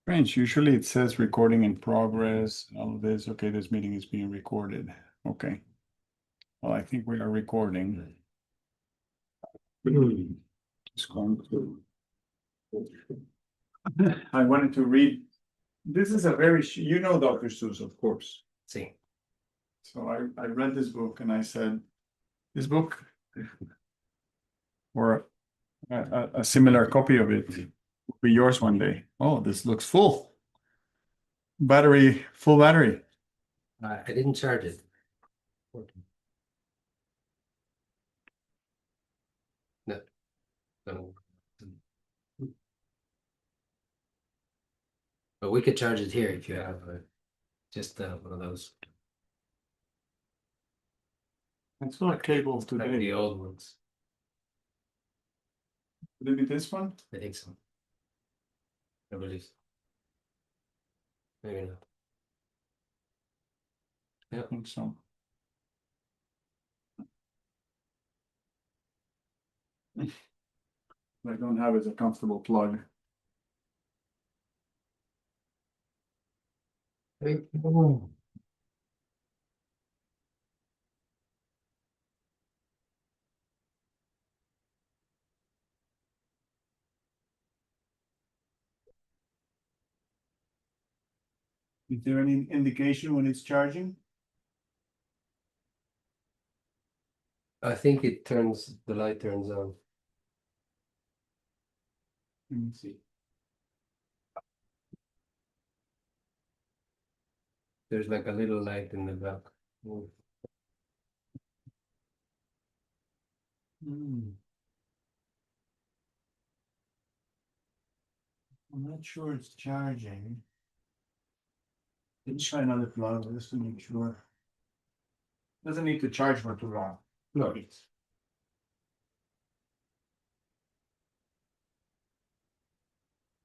Strange. Usually it says recording in progress, all of this. Okay, this meeting is being recorded. Okay. Well, I think we are recording. Just going to. I wanted to read. This is a very, you know, Dr. Seuss, of course. See. So I read this book and I said, this book or a similar copy of it will be yours one day. Oh, this looks full. Battery, full battery. I didn't charge it. No. No. But we could charge it here if you have just one of those, It's not cables like today. the old ones. Would it be this one? I think so. I believe. Maybe not. I think so. What I don't have is a comfortable plug. Is there any indication when it's charging? I think the light turns on. Let me see. There's like a little light in the back. I'm not sure it's charging. Let's try another plug just to make sure. Doesn't need to charge for too long. No.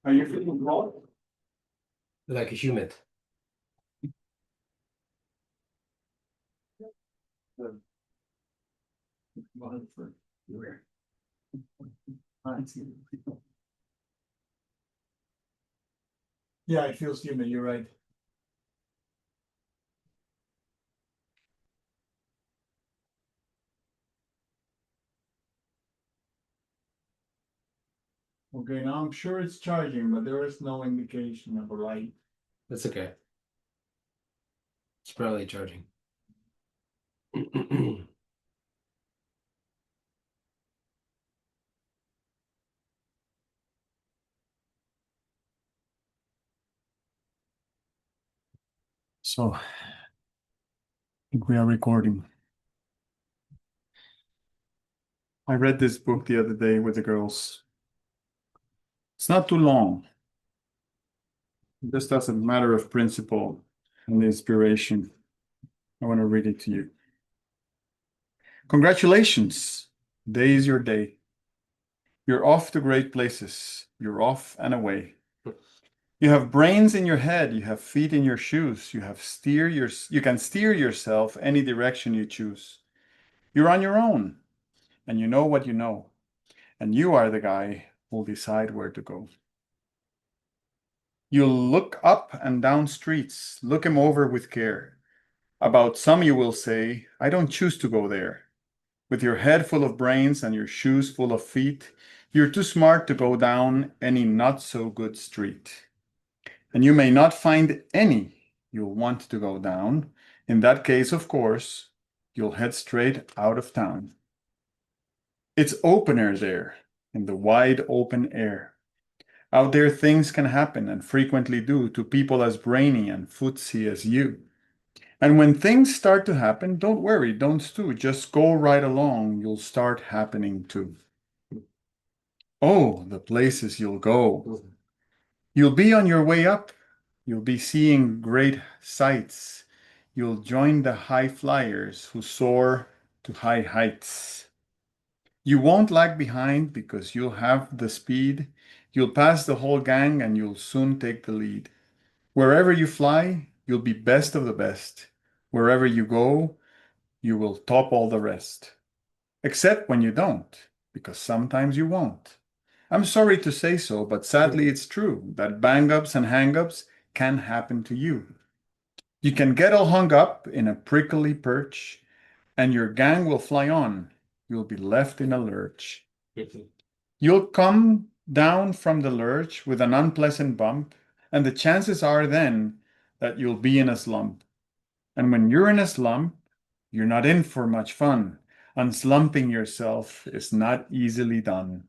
Are you feeling cold? Like a humid. Yeah, it feels humid, you're right. Okay, now I'm sure it's charging, but there is no indication of a light. That's okay. It's probably charging. So, I think we are recording. I read this book the other day with the girls. It's not too long. Just as a matter of principle and inspiration, I want to read it to you. Congratulations. Today is your day. You're off to great places. You're off and away. You have brains in your head. You have feet in your shoes. You can steer yourself any direction you choose. You're on your own, and you know what you know. And you are the guy who'll decide where to go. You'll look up and down streets, look 'em over with care. About some you will say, I don't choose to go there. With your head full of brains and your shoes full of feet, you're too smart to go down any not so good street. And you may not find any you'll want to go down. In that case, of course, you'll head straight out of town. It's opener there, in the wide open air. Out there things can happen and frequently do to people as brainy and footsy as you. And when things start to happen, don't worry, don't stew, just go right along, you'll start happening too. Oh, the places you'll go. You'll be on your way up. You'll be seeing great sights. You'll join the high flyers who soar to high heights. You won't lag behind because you'll have the speed. You'll pass the whole gang and you'll soon take the lead. Wherever you fly, you'll be best of the best. Wherever you go, you will top all the rest. Except when you don't, because sometimes you won't. I'm sorry to say so, but sadly it's true that bang-ups and hang-ups can happen to you. You can get all hung up in a prickly perch, and your gang will fly on. You'll be left in a lurch. You'll come down from the lurch with an unpleasant bump, and the chances are then that you'll be in a slump. And when you're in a slump, you're not in for much fun. Unslumping yourself is not easily done.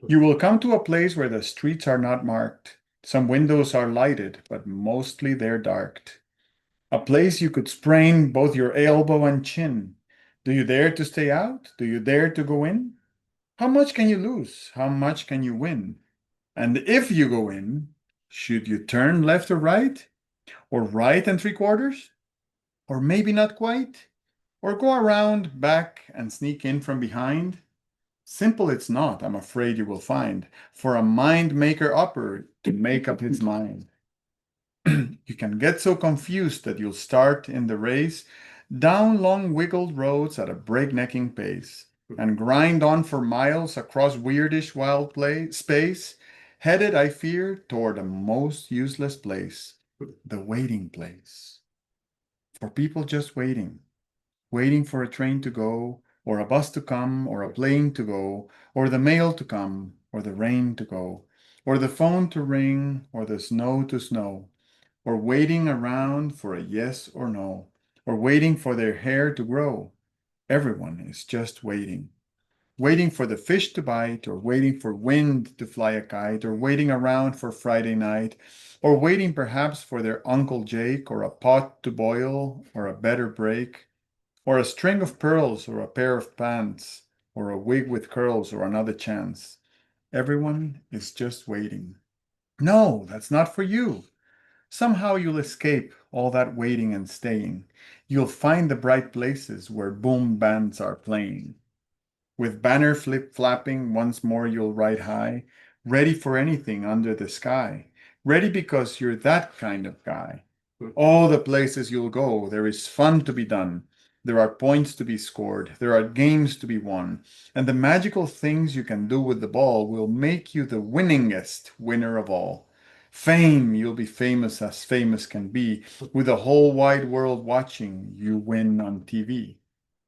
You will come to a place where the streets are not marked. Some windows are lighted, but mostly they're darked. A place you could sprain both your elbow and chin. Do you dare to stay out? Do you dare to go in? How much can you lose? How much can you win? And if you go in, should you turn left or right? Or right and three quarters? Or maybe not quite? Or go around back and sneak in from behind? Simple it's not, I'm afraid you will find, for a mind maker upper to make up his mind. You can get so confused that you'll start in the race down long wiggled roads at a breaknecking pace and grind on for miles across weirdish wild space, headed, I fear, toward a most useless place, the waiting place. For people just waiting, waiting for a train to go, or a bus to come, or a plane to go, or the mail to come, or the rain to go, or the phone to ring, or the snow to snow, or waiting around for a yes or no, or waiting for their hair to grow. Everyone is just waiting. Waiting for the fish to bite, or waiting for wind to fly a kite, or waiting around for Friday night, or waiting perhaps for their Uncle Jake, or a pot to boil, or a better break, or a string of pearls, or a pair of pants, or a wig with curls, or another chance. Everyone is just waiting. No, that's not for you. Somehow you'll escape all that waiting and staying. You'll find the bright places where boom bands are playing. With banner flip flapping, once more you'll ride high, ready for anything under the sky. Ready because you're that kind of guy. All the places you'll go, there is fun to be done. There are points to be scored. There are games to be won. And the magical things you can do with the ball will make you the winningest winner of all. Fame, you'll be famous as famous can be, with the whole wide world watching you win on TV.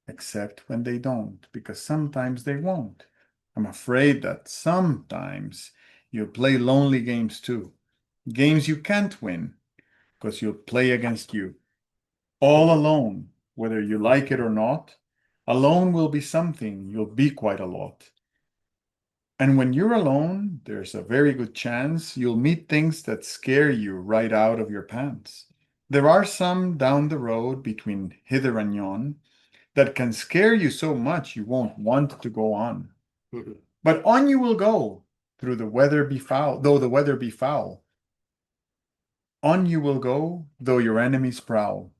Except when they don't, because sometimes they won't. I'm afraid that sometimes you'll play lonely games too. Games you can't win, because you'll play against you. All alone, whether you like it or not. Alone will be something, you'll be quite a lot. And when you're alone, there's a very good chance you'll meet things that scare you right out of your pants. There are some down the road between hither and yon that can scare you so much you won't want to go on. But on you will go, through the weather be foul, though the weather be foul. On you will go, though your enemies prowl.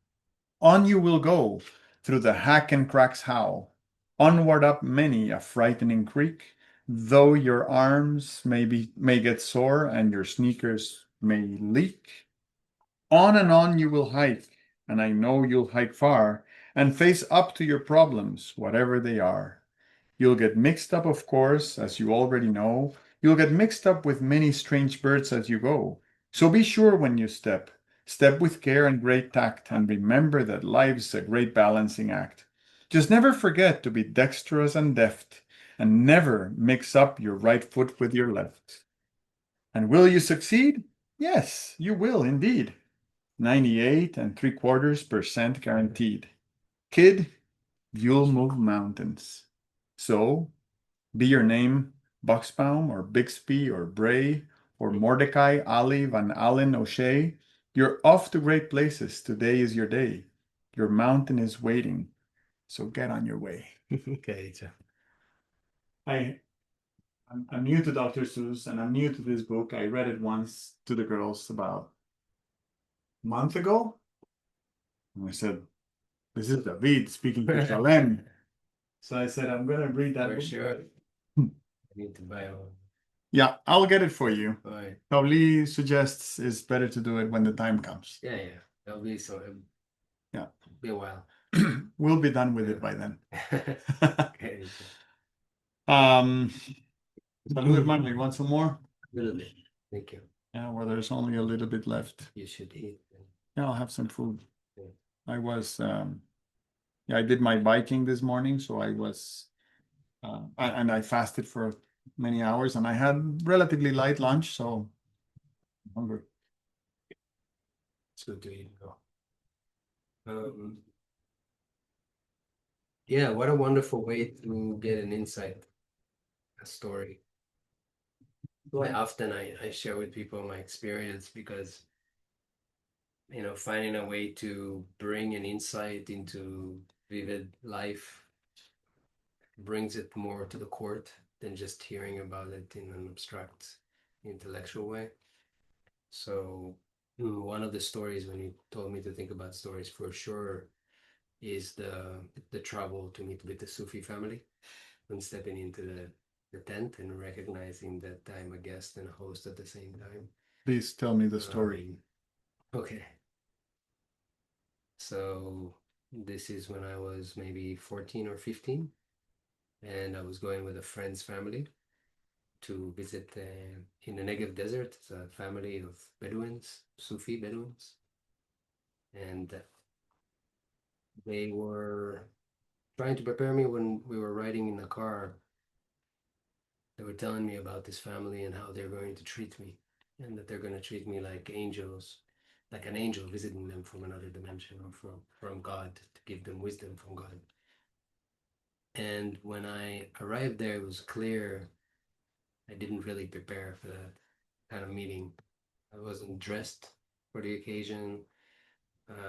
On you will go, through the hack and cracks howl. Onward up many a frightening creek, though your arms may get sore and your sneakers may leak. On and on you will hike, and I know you'll hike far, and face up to your problems, whatever they are. You'll get mixed up, of course, as you already know. You'll get mixed up with many strange birds as you go. So be sure when you step. Step with care and great tact, and remember that life's a great balancing act. Just never forget to be dexterous and deft, and never mix up your right foot with your left. And will you succeed? Yes, you will indeed. 98.75% guaranteed. Kid, you'll move mountains. So, be your name Buxbaum or Bixby or Bray or Mordecai Ali Van Allen O'Shea, you're off to great places. Today is your day. Your mountain is waiting. So get on your way. Okay, Jeff. I'm new to Dr. Seuss and I'm new to this book. I read it once to the girls about a month ago. And I said, this is David speaking to Shalem. So I said, I'm going to read that For book. sure. I need to buy one. Yeah, I'll get it for you. All right. Probably suggests it's better to do it when the time comes. Yeah. That'll be so. Yeah. Be a while. We'll be done with it by then. Okay. Um, Salud, hermano. You want some more? A little bit. Thank you. Yeah, well, there's only a little bit left. You should eat. Yeah, I'll have some food. Yeah. I was, yeah, I did my biking this morning, so I was, and I fasted for many hours, and I had relatively light lunch, so I'm hungry. It's good to eat. Yeah, what a wonderful way to get an insight, a story. Quite often I share with people my experience because, finding a way to bring an insight into vivid life brings it more to the court than just hearing about it in an abstract intellectual way. So one of the stories, when you told me to think about stories, for sure is the travel to meet with the Sufi family and stepping into the tent and recognizing that I'm a guest and a host at the same time. Please tell me the story. Okay. So this is when I was maybe 14 or 15, and I was going with a friend's family to visit in the Negev desert. It's a family of Bedouins, Sufi Bedouins, and they were trying to prepare me when we were riding in the car. They were telling me about this family and how they're going to treat me, and that they're going to treat me like angels, like an angel visiting them from another dimension or from God to give them wisdom from God. And when I arrived there, it was clear I didn't really prepare for that kind of meeting. I wasn't dressed for the occasion.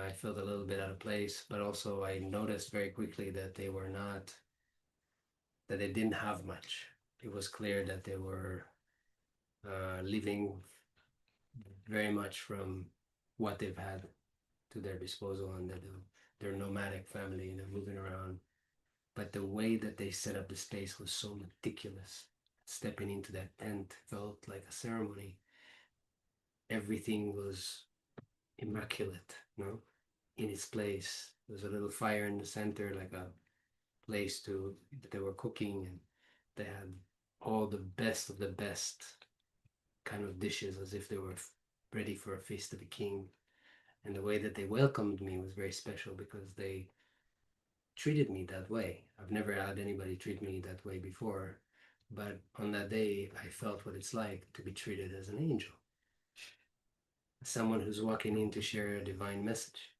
I felt a little bit out of place, but also I noticed very quickly that that they didn't have much. It was clear that they were living very much from what they've had to their disposal, and that they're nomadic family and they're moving around. But the way that they set up the space was so meticulous. Stepping into that tent felt like a ceremony. Everything was immaculate, in its place. There's a little fire in the center, like a place that they were cooking, and they had all the best of the best kind of dishes, as if they were ready for a feast of a king. And the way that they welcomed me was very special because they treated me that way. I've never had anybody treat me that way before, but on that day, I felt what it's like to be treated as an angel, someone who's walking in to share a divine message.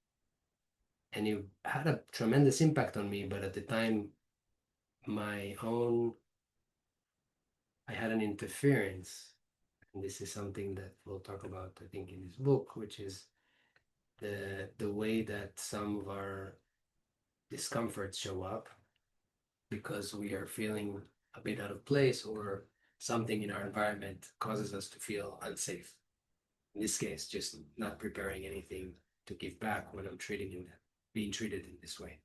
And it had a tremendous impact on me, but at the time, my own, I had an interference. And this is something that we'll talk about, I think, in this book, which is the way that some of our discomforts show up because we are feeling a bit out of place, or something in our environment causes us to feel unsafe. In this case, just not preparing anything to give back when I'm being treated in this way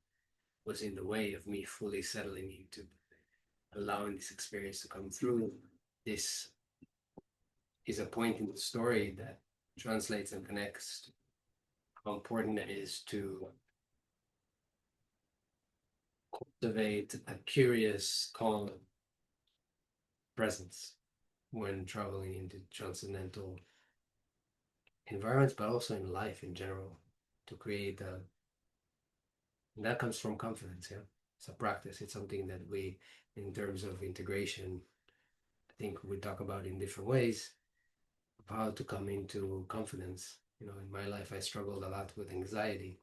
was in the way of me fully settling into allowing this experience to come through. This is a point in the story that translates and connects to how important it is to cultivate a curious, calm presence when traveling into transcendental environments, but also in life in general, to create and that comes from confidence. Yeah, it's a practice. It's something that we, in terms of integration, I think we talk about in different ways of how to come into confidence. In my life, I struggled a lot with anxiety,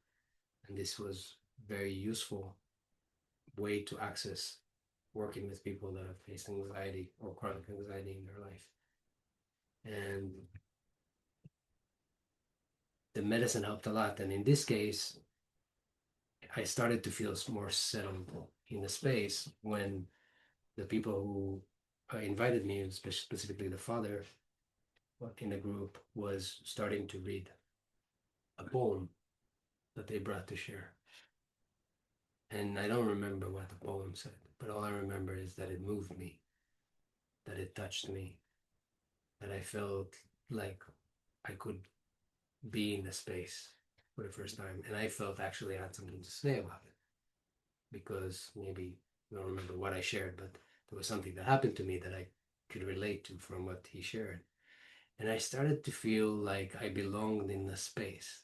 and this was very useful way to access working with people that have faced anxiety or chronic anxiety in their life. And the medicine helped a lot. And in this case, I started to feel more settled in the space when the people who invited me, specifically the father in the group, was starting to read a poem that they brought to share. And I don't remember what the poem said, but all I remember is that it moved me, that it touched me, that I felt like I could be in the space for the first time. And I felt actually I had something to say about it, because maybe I don't remember what I shared, but there was something that happened to me that I could relate to from what he shared. And I started to feel like I belonged in the space.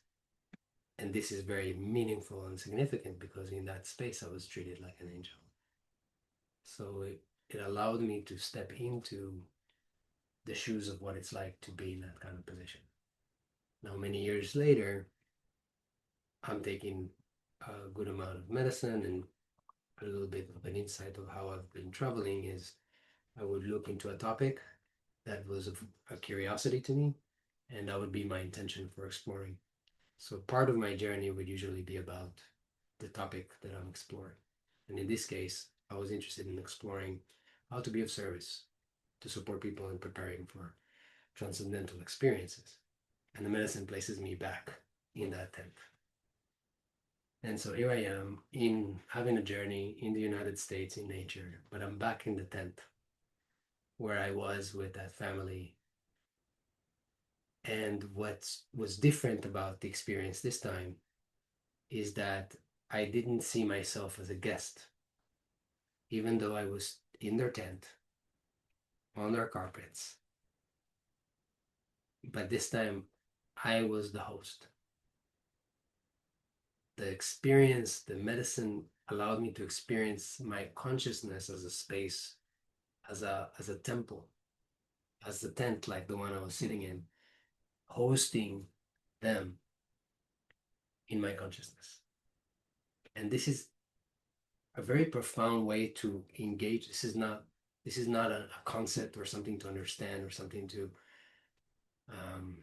And this is very meaningful and significant because in that space I was treated like an angel. So it allowed me to step into the shoes of what it's like to be in that kind of position. Now, many years later, I'm taking a good amount of medicine, and a little bit of an insight of how I've been traveling is I would look into a topic that was of a curiosity to me, and that would be my intention for exploring. So part of my journey would usually be about the topic that I'm exploring. And in this case, I was interested in exploring how to be of service to support people in preparing for transcendental experiences. And the medicine places me back in that tent. And so here I am in having a journey in the United States in nature, but I'm back in the tent where I was with that family. And what was different about the experience this time is that I didn't see myself as a guest, even though I was in their tent, on their carpets. But this time, I was the host. The experience, the medicine allowed me to experience my consciousness as a space, as a temple, as a tent like the one I was sitting in, hosting them in my consciousness. And this is a very profound way to engage. This is not a concept or something to understand or something to um,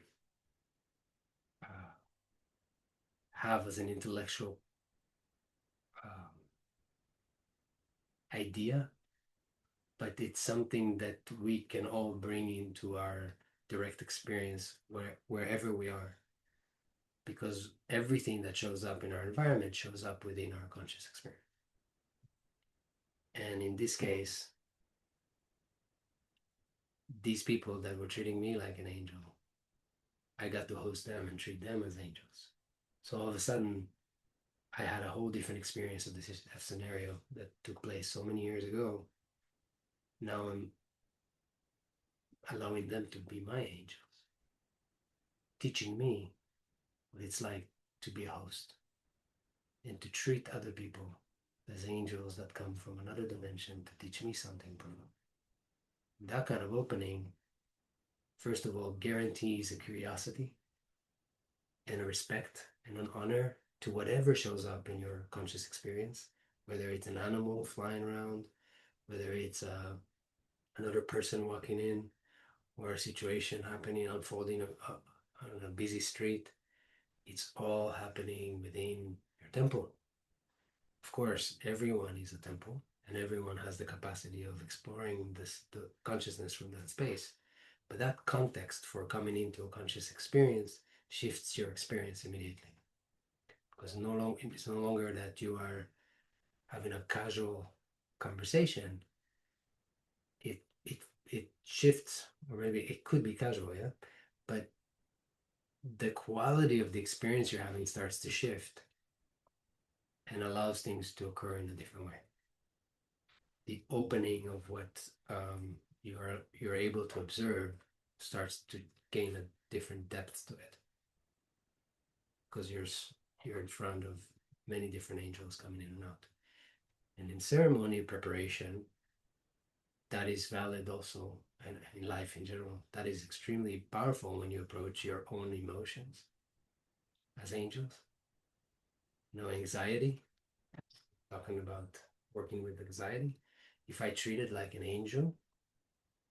uh, have as an intellectual um, idea, but it's something that we can all bring into our direct experience wherever we are, because everything that shows up in our environment shows up within our conscious experience. And in this case, these people that were treating me like an angel, I got to host them and treat them as angels. So all of a sudden, I had a whole different experience of this scenario that took place so many years ago. Now I'm allowing them to be my angels, teaching me what it's like to be a host and to treat other people as angels that come from another dimension to teach me something profound. That kind of opening, first of all, guarantees a curiosity and a respect and an honor to whatever shows up in your conscious experience, whether it's an animal flying around, whether it's another person walking in, or a situation happening, unfolding on a busy street. It's all happening within your temple. Of course, everyone is a temple, and everyone has the capacity of exploring the consciousness from that space. But that context for coming into a conscious experience shifts your experience immediately. Because it's no longer that you are having a casual conversation. It shifts, or maybe it could be casual, yeah. But the quality of the experience you're having starts to shift and allows things to occur in a different way. The opening of what you're able to observe starts to gain a different depth to it, because you're in front of many different angels coming in and out. And in ceremony preparation, that is valid also, and in life in general, that is extremely powerful when you approach your own emotions as angels. No anxiety, talking about working with anxiety. If I treat it like an angel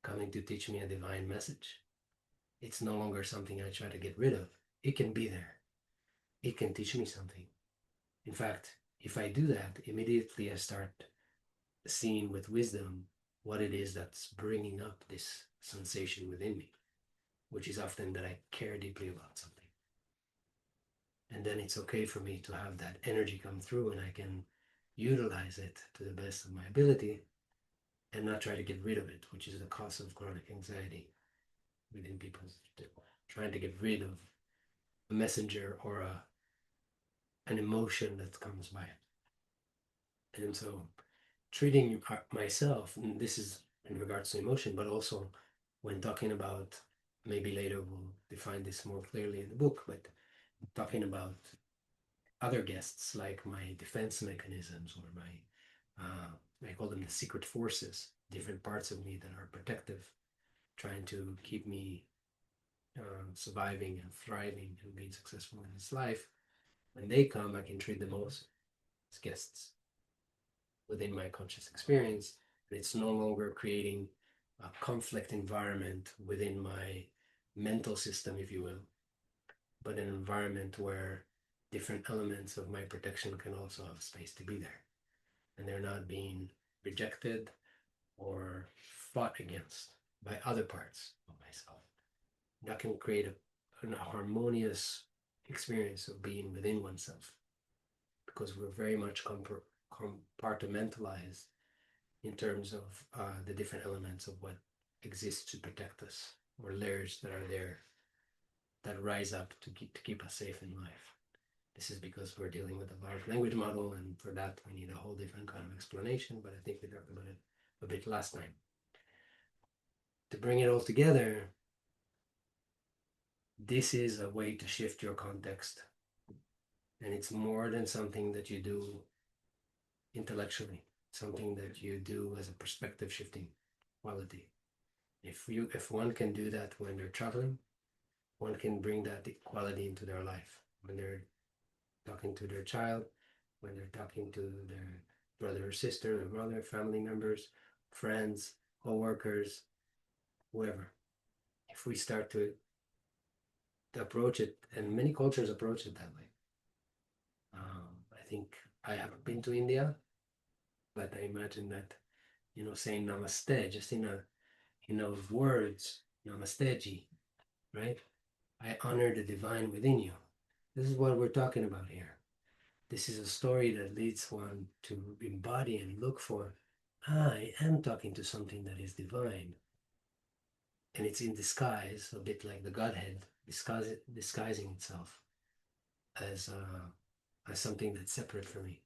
coming to teach me a divine message, it's no longer something I try to get rid of. It can be there. It can teach me something. In fact, if I do that, immediately I start seeing with wisdom what it is that's bringing up this sensation within me, which is often that I care deeply about something. And then it's okay for me to have that energy come through, and I can utilize it to the best of my ability and not try to get rid of it, which is the cause of chronic anxiety within people. Trying to get rid of a messenger or an emotion that comes by. And so treating myself, and this is in regards to emotion, but also when talking about, maybe later we'll define this more clearly in the book, but talking about other guests, like my defense mechanisms, or I call them the secret forces, different parts of me that are protective, trying to keep me surviving and thriving and being successful in this life. When they come, I can treat them also as guests within my conscious experience. It's no longer creating a conflict environment within my mental system, if you will, but an environment where different elements of my protection can also have space to be there, and they're not being rejected or fought against by other parts of myself. That can create an harmonious experience of being within oneself, because we're very much compartmentalized in terms of the different elements of what exists to protect us, or layers that are there that rise up to keep us safe in life. This is because we're dealing with a large language model, and for that we need a whole different kind of explanation, but I think we talked about it a bit last time. To bring it all together, this is a way to shift your context, and it's more than something that you do intellectually, something that you do as a perspective shifting quality. If one can do that when they're traveling, one can bring that quality into their life when they're talking to their child, when they're talking to their brother or sister, their brother, family members, friends, co-workers, whoever. If we start to approach it, and many cultures approach it that way. I think I haven't been to India, but I imagine that, saying namaste, just in those words, namaste ji, right? I honor the divine within you. This is what we're talking about here. This is a story that leads one to embody and look for, I am talking to something that is divine. And it's in disguise, a bit like the Godhead, disguising itself as something that's separate from me.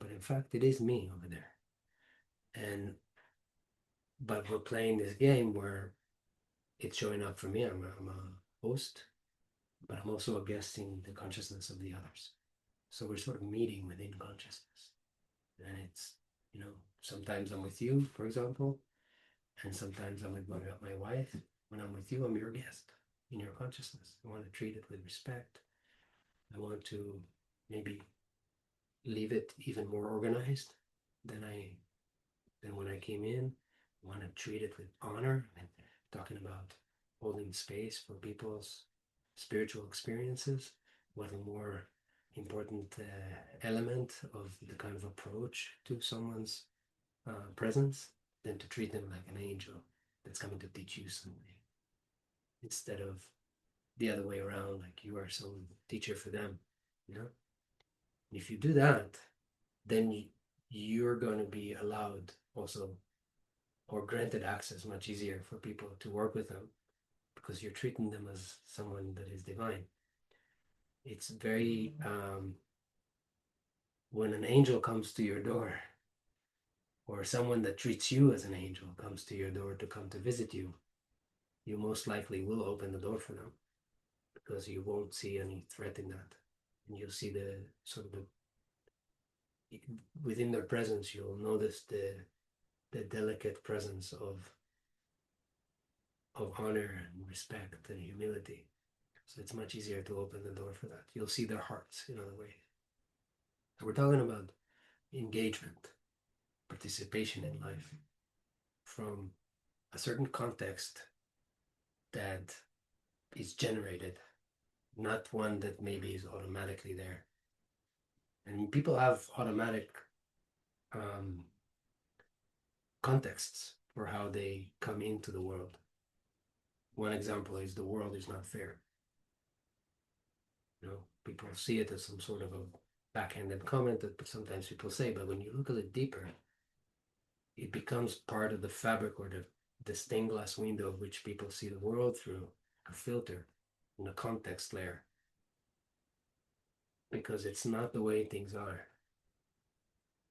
But in fact, it is me over there. But we're playing this game where it's showing up for me. I'm a host, but I'm also a guest in the consciousness of the others. So we're sort of meeting within consciousness. And it's, sometimes I'm with you, for example, and sometimes I'm with my wife. When I'm with you, I'm your guest in your consciousness. I want to treat it with respect. I want to maybe leave it even more organized than when I came in. I want to treat it with honor, and talking about holding space for people's spiritual experiences. What a more important element of the kind of approach to someone's presence than to treat them like an angel that's coming to teach you something, instead of the other way around, like you are some teacher for them. And if you do that, then you're going to be allowed also, or granted access much easier for people to work with them, because you're treating them as someone that is divine. It's very when an angel comes to your door, or someone that treats you as an angel comes to your door to come to visit you, you most likely will open the door for them, because you won't see any threat in that. And you'll see the sort of within their presence, you'll notice the delicate presence of honor and respect and humility. So it's much easier to open the door for that. You'll see their hearts in other ways. So we're talking about engagement, participation in life from a certain context that is generated, not one that maybe is automatically there. And people have automatic contexts for how they come into the world. One example is the world is not fair. People see it as some sort of a backhanded comment that sometimes people say, but when you look a little deeper, it becomes part of the fabric, or the stained glass window of which people see the world through, a filter in a context layer, because it's not the way things are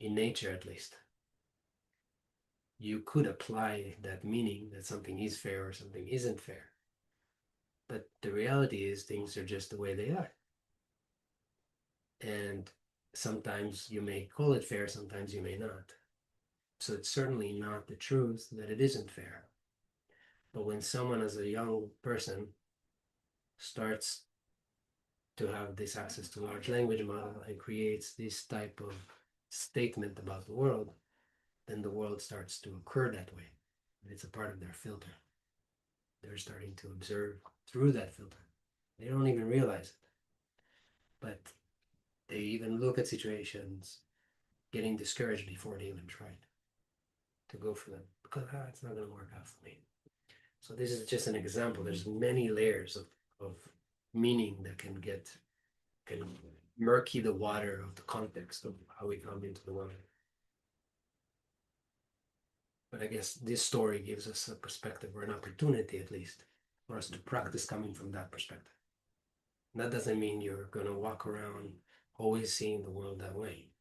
in nature, at least. you could apply that meaning that something is fair or something isn't fair. But the reality is things are just the way they are. And sometimes you may call it fair, sometimes you may not. So it's certainly not the truth that it isn't fair. But when someone as a young person starts to have this access to large language model and creates this type of statement about the world, then the world starts to occur that way. It's a part of their filter. They're starting to observe through that filter. They don't even realize it. But they even look at situations getting discouraged before they even tried to go for them because it's not going to work out for me. So this is just an example. There's many layers of meaning that can murky the water of the context of how we come into the world. But I guess this story gives us a perspective or an opportunity, at least, for us to practice coming from that perspective. And that doesn't mean you're going to walk around always seeing the world that way.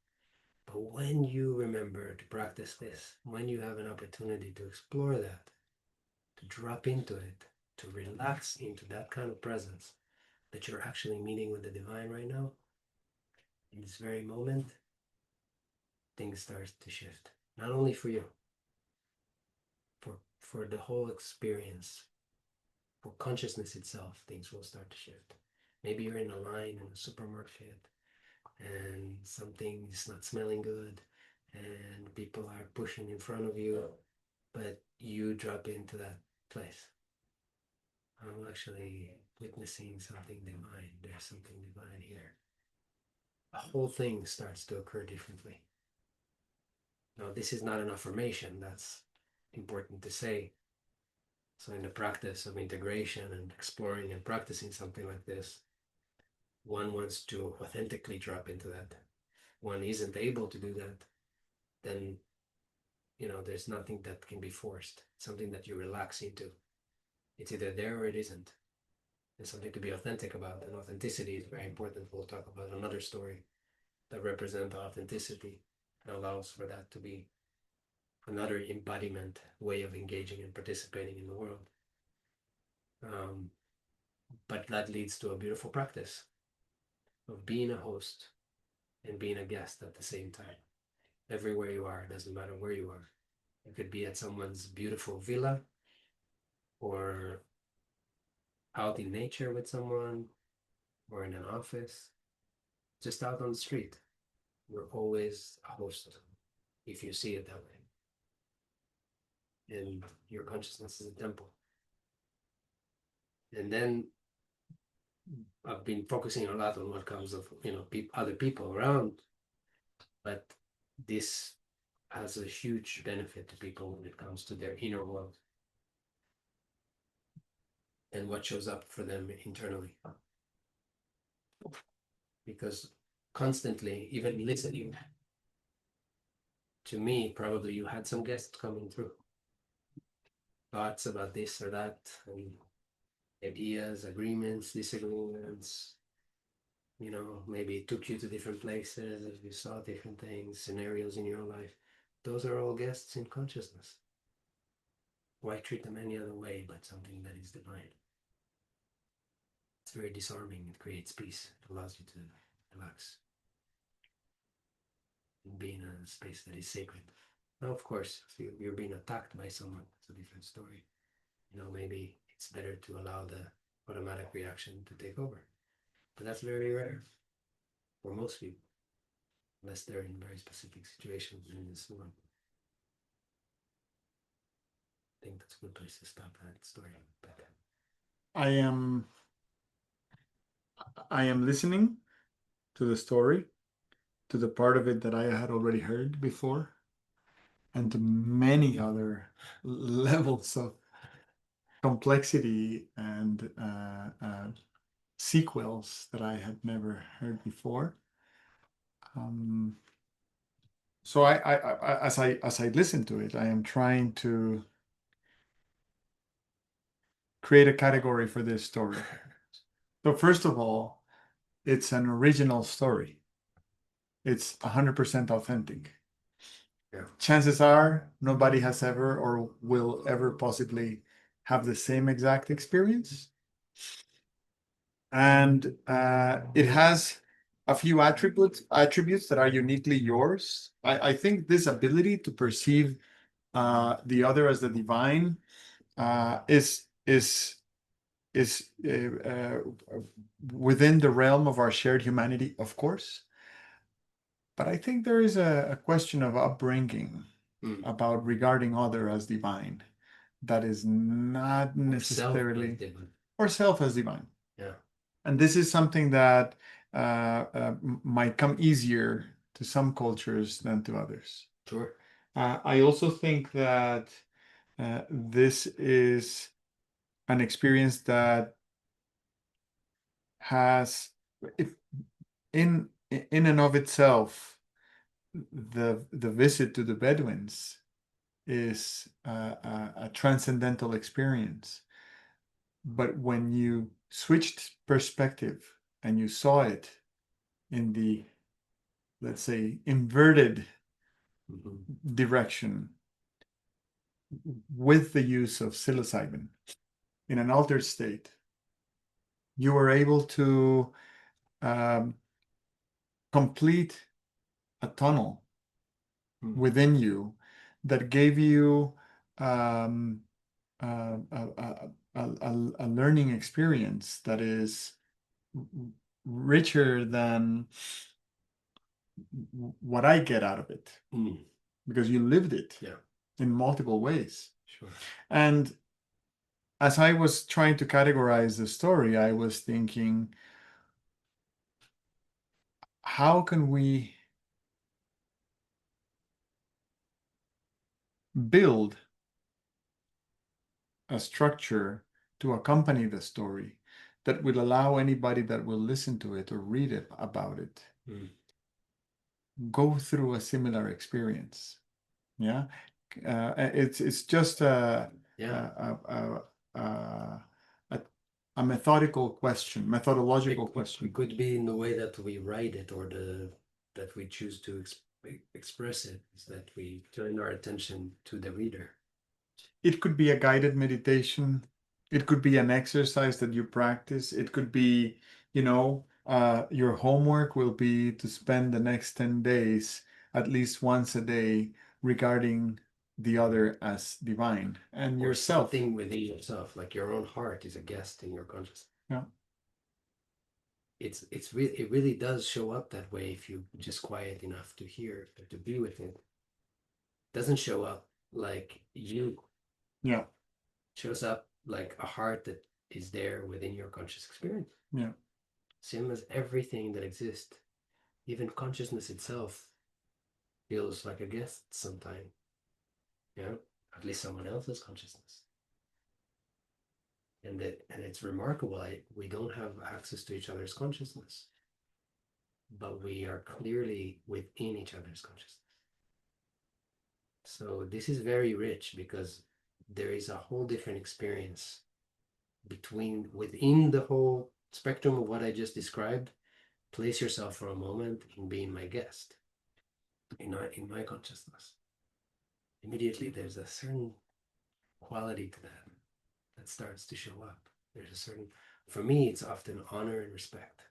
But when you remember to practice this, when you have an opportunity to explore that, to drop into it, to relax into that kind of presence that you're actually meeting with the divine right now, in this very moment, things start to shift. Not only for you, for the whole experience, for consciousness itself, things will start to shift. Maybe you're in a line in a supermarket and something is not smelling good and people are pushing in front of you, but you drop into that place. I'm actually witnessing something divine. There's something divine here. The whole thing starts to occur differently. Now, this is not an affirmation. That's important to say. So in the practice of integration and exploring and practicing something like this, one wants to authentically drop into that. One isn't able to do that, then, there's nothing that can be forced. It's something that you relax into. It's either there or it isn't. There's something to be authentic about, and authenticity is very important. We'll talk about another story that represents authenticity and allows for that to be another embodiment way of engaging and participating in the world. But that leads to a beautiful practice of being a host and being a guest at the same time. Everywhere you are, it doesn't matter where you are. You could be at someone's beautiful villa or out in nature with someone or in an office, just out on the street. You're always a host if you see it that way. And your consciousness is a temple. And then I've been focusing a lot on what comes of, other people around, but this has a huge benefit to people when it comes to their inner world and what shows up for them internally. Because constantly, even listening to me, probably you had some guests coming through. Thoughts about this or that, and ideas, agreements, disagreements. Maybe it took you to different places, you saw different things, scenarios in your life. Those are all guests in consciousness. Why treat them any other way but something that is divine? It's very disarming. It creates peace. It allows you to relax and be in a space that is sacred. Now, of course, if you're being attacked by someone, it's a different story. Maybe it's better to allow the automatic reaction to take over. But that's very rare for most people, unless they're in very specific situations in this one. I think that's a good place to stop that story. But I am listening to the story, to the part of it that I had already heard before, and to many other levels of complexity and sequels that I had never heard before. So as I listen to it, I am trying to create a category for this story. So first of all, it's an original story. It's 100% authentic. Yeah. chances are nobody has ever or will ever possibly have the same exact experience. And it has a few attributes that are uniquely yours. I think this ability to perceive the other as the divine is within the realm of our shared humanity, of course. But I think there is a question of upbringing about regarding other as divine that is not necessarily, or self as divine. Yeah. And this is something that might come easier to some cultures than to others. Sure. I also think that this is an experience that has, if, in and of itself, the visit to the Bedouins is a transcendental experience. But when you switched perspective and you saw it in the, let's say, inverted direction with the use of psilocybin in an altered state, you were able to complete a tunnel within you that gave you um, a learning experience that is richer than what I get out of it, because you lived it in multiple ways. Sure. And as I was trying to categorize the story, I was thinking, how can we build a structure to accompany the story that will allow anybody that will listen to it or read it about it go through a similar experience? Yeah, it's just a methodical question, methodological question. It could be in the way that we write it, or that we choose to express it, is that we turn our attention to the reader. It could be a guided meditation. It could be an exercise that you practice. It could be, your homework will be to spend the next 10 days at least once a day regarding the other as divine and Or yourself. something within yourself, like your own heart is a guest in your consciousness. Yeah. It really does show up that way if you just quiet enough to hear, to be with it. Doesn't show up like you. Yeah. Shows up like a heart that is there within your conscious experience. Yeah. Same as everything that exists. Even consciousness itself feels like a guest sometime. Yeah, at least someone else's consciousness. And it's remarkable. We don't have access to each other's consciousness, but we are clearly within each other's consciousness. So this is very rich, because there is a whole different experience within the whole spectrum of what I just described. Place yourself for a moment in being my guest in my consciousness. Immediately there's a certain quality to that starts to show up. There's a certain, for me, it's often honor and respect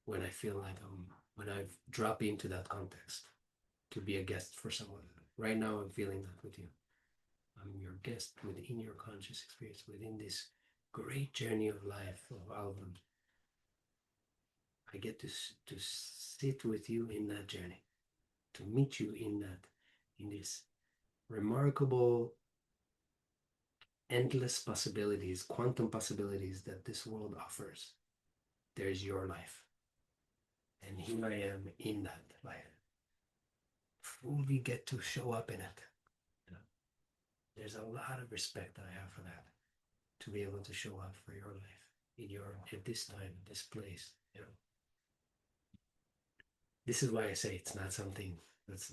when I feel like when I've dropped into that context to be a guest for someone. Right now I'm feeling that with you. I'm your guest within your conscious experience, within this great journey of life of Alvan. I get to sit with you in that journey, to meet you in this remarkable, endless possibilities, quantum possibilities that this world offers. There's your life. And here I am in that life. Fully get to show up in it. There's a lot of respect that I have for that. To be able to show up for your life at this time, this place. This is why I say it's not something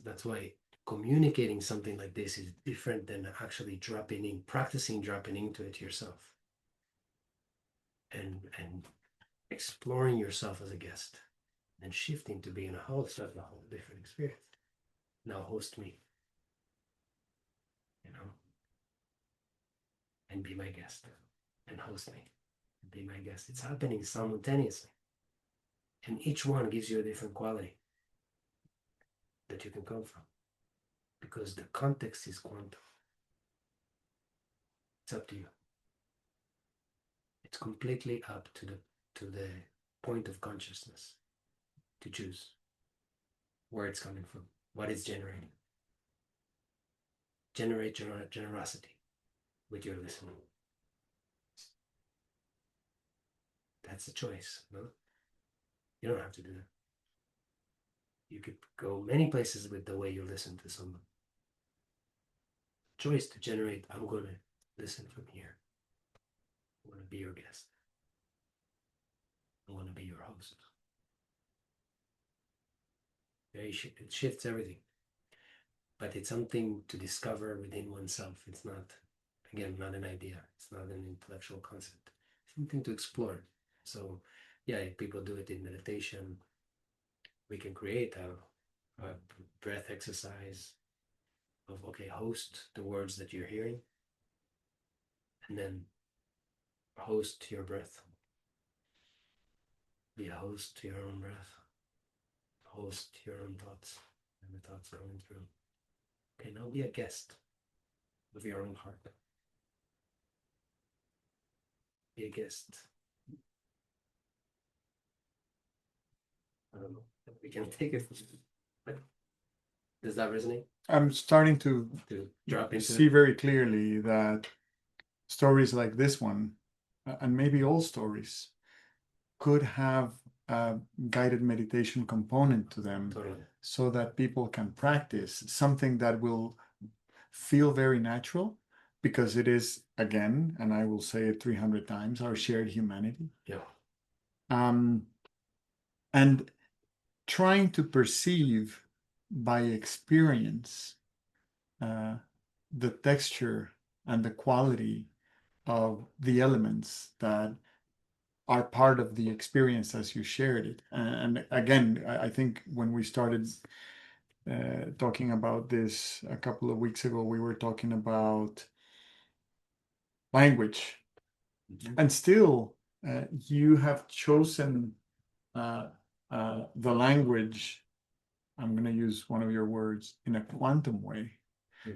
that's why communicating something like this is different than actually practicing dropping into it yourself. And exploring yourself as a guest and shifting to being a host of a whole different experience. Now host me, and be my guest, and host me, and be my guest. It's happening simultaneously. And each one gives you a different quality that you can come from. Because the context is quantum. It's up to you. It's completely up to the point of consciousness to choose where it's coming from, what it's generating. Generate generosity with your listening. That's a choice, no? You don't have to do that. You could go many places with the way you listen to someone. Choice to generate, I'm going to listen from here. I want to be your guest. I want to be your host. It shifts everything. But it's something to discover within oneself. It's not, again, not an idea. It's not an intellectual concept. It's something to explore. So, yeah, if people do it in meditation, we can create a breath exercise of, okay, host the words that you're hearing, and then host your breath. Be a host to your own breath. Host your own thoughts and the thoughts going through. Okay, now be a guest of your own heart. Be a guest. I don't know. We can take it. But does that resonate? I'm starting to drop into see very clearly that stories like this one, and maybe all stories, could have a guided meditation component to them. Totally. So that people can practice something that will feel very natural, because it is, again, and I will say it 300 times, our shared humanity. Yeah. And trying to perceive by experience the texture and the quality of the elements that are part of the experience as you shared it. And again, I think when we started talking about this a couple of weeks ago, we were talking about language. Mm-hmm. And still, you have chosen the language, I'm going to use one of your words, in a quantum way,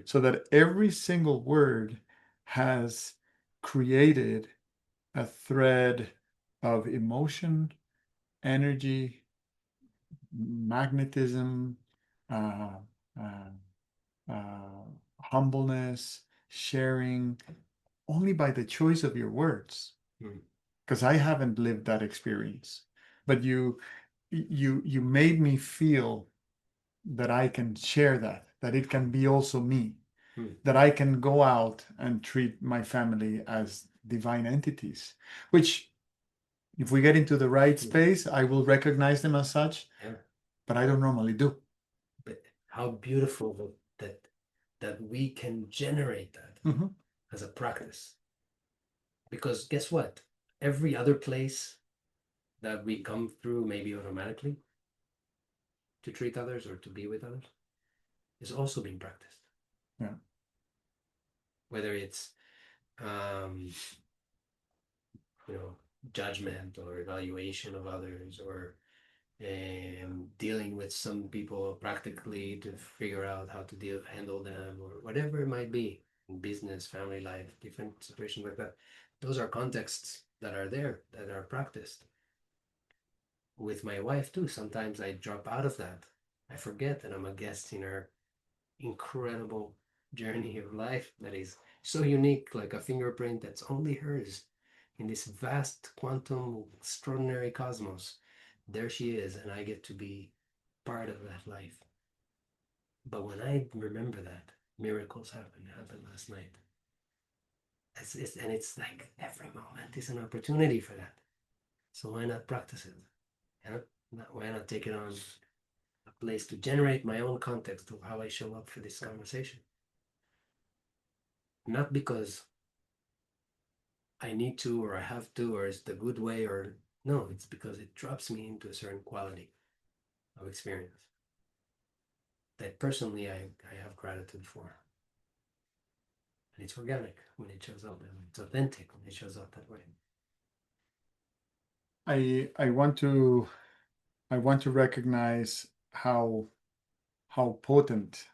so that every single word has created a thread of emotion, energy, magnetism, uh, humbleness, sharing, only by the choice of your words. Because I haven't lived that experience, but you made me feel that I can share that it can be also me, that I can go out and treat my family as divine entities, which, if we get into the right space, I will recognize them as such, but I don't normally do. But how beautiful that we can generate that as a practice. Because guess what? Every other place that we come through, maybe automatically, to treat others or to be with others, is also being practiced. Yeah. Whether it's judgment or evaluation of others, or dealing with some people practically to figure out how to handle them, or whatever it might be, in business, family life, different situations like that. Those are contexts that are there, that are practiced. With my wife too, sometimes I drop out of that. I forget that I'm a guest in her incredible journey of life that is so unique, like a fingerprint that's only hers in this vast quantum extraordinary cosmos. There she is, and I get to be part of that life. But when I remember that, miracles happened last night. It's like every moment is an opportunity for that. So why not practice it? Why not take it on a place to generate my own context of how I show up for this conversation? Not because I need to, or I have to, or it's the good way, or no, it's because it drops me into a certain quality of experience that personally I have gratitude for. And it's organic when it shows up, and it's authentic when it shows up that way. I want to recognize how potent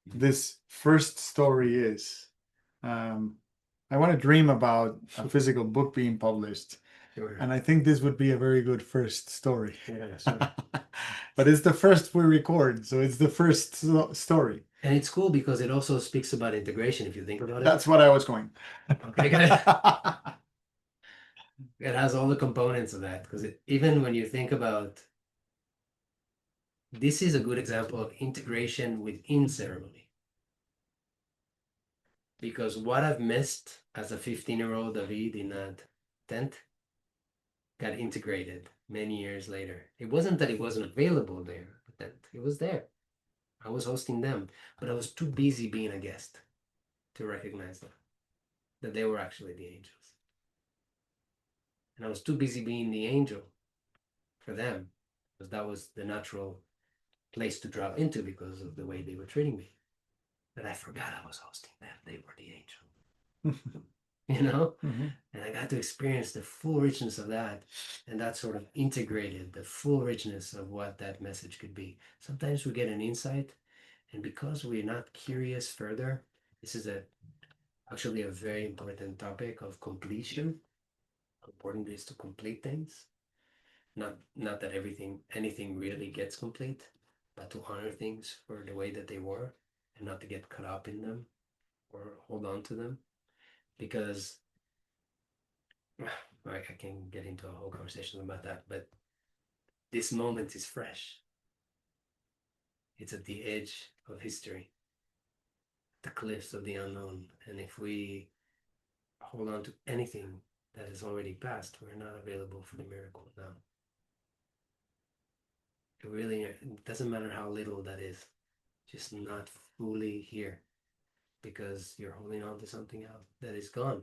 this first story is. I want to dream about a physical book being published, Sure. and I think this would be a very good first story. Yeah, sure. But it's the first we record, so it's the first story. And it's cool because it also speaks about integration, if you think about it. That's what I was going. Okay, good. It has all the components of that, because even when you think about, this is a good example of integration within ceremony. Because what I've missed as a 15-year-old David in that tent got integrated many years later. It wasn't that it wasn't available there, but that it was there. I was hosting them, but I was too busy being a guest to recognize that they were actually the angels. And I was too busy being the angel for them, because that was the natural place to drop into because of the way they were treating me. That I forgot I was hosting them. They were the angel. You know? Mm-hmm. And I got to experience the full richness of that. And that sort of integrated the full richness of what that message could be. Sometimes we get an insight, and because we're not curious further, this is actually a very important topic of completion. How important it is to complete things. Not that anything really gets complete, but to honor things for the way that they were, and not to get caught up in them or hold on to them. Because I can get into a whole conversation about that, but this moment is fresh. It's at the edge of history, the cliffs of the unknown. And if we hold on to anything that is already past, we're not available for the miracle now. It doesn't matter how little that is, just not fully here, because you're holding on to something else that is gone.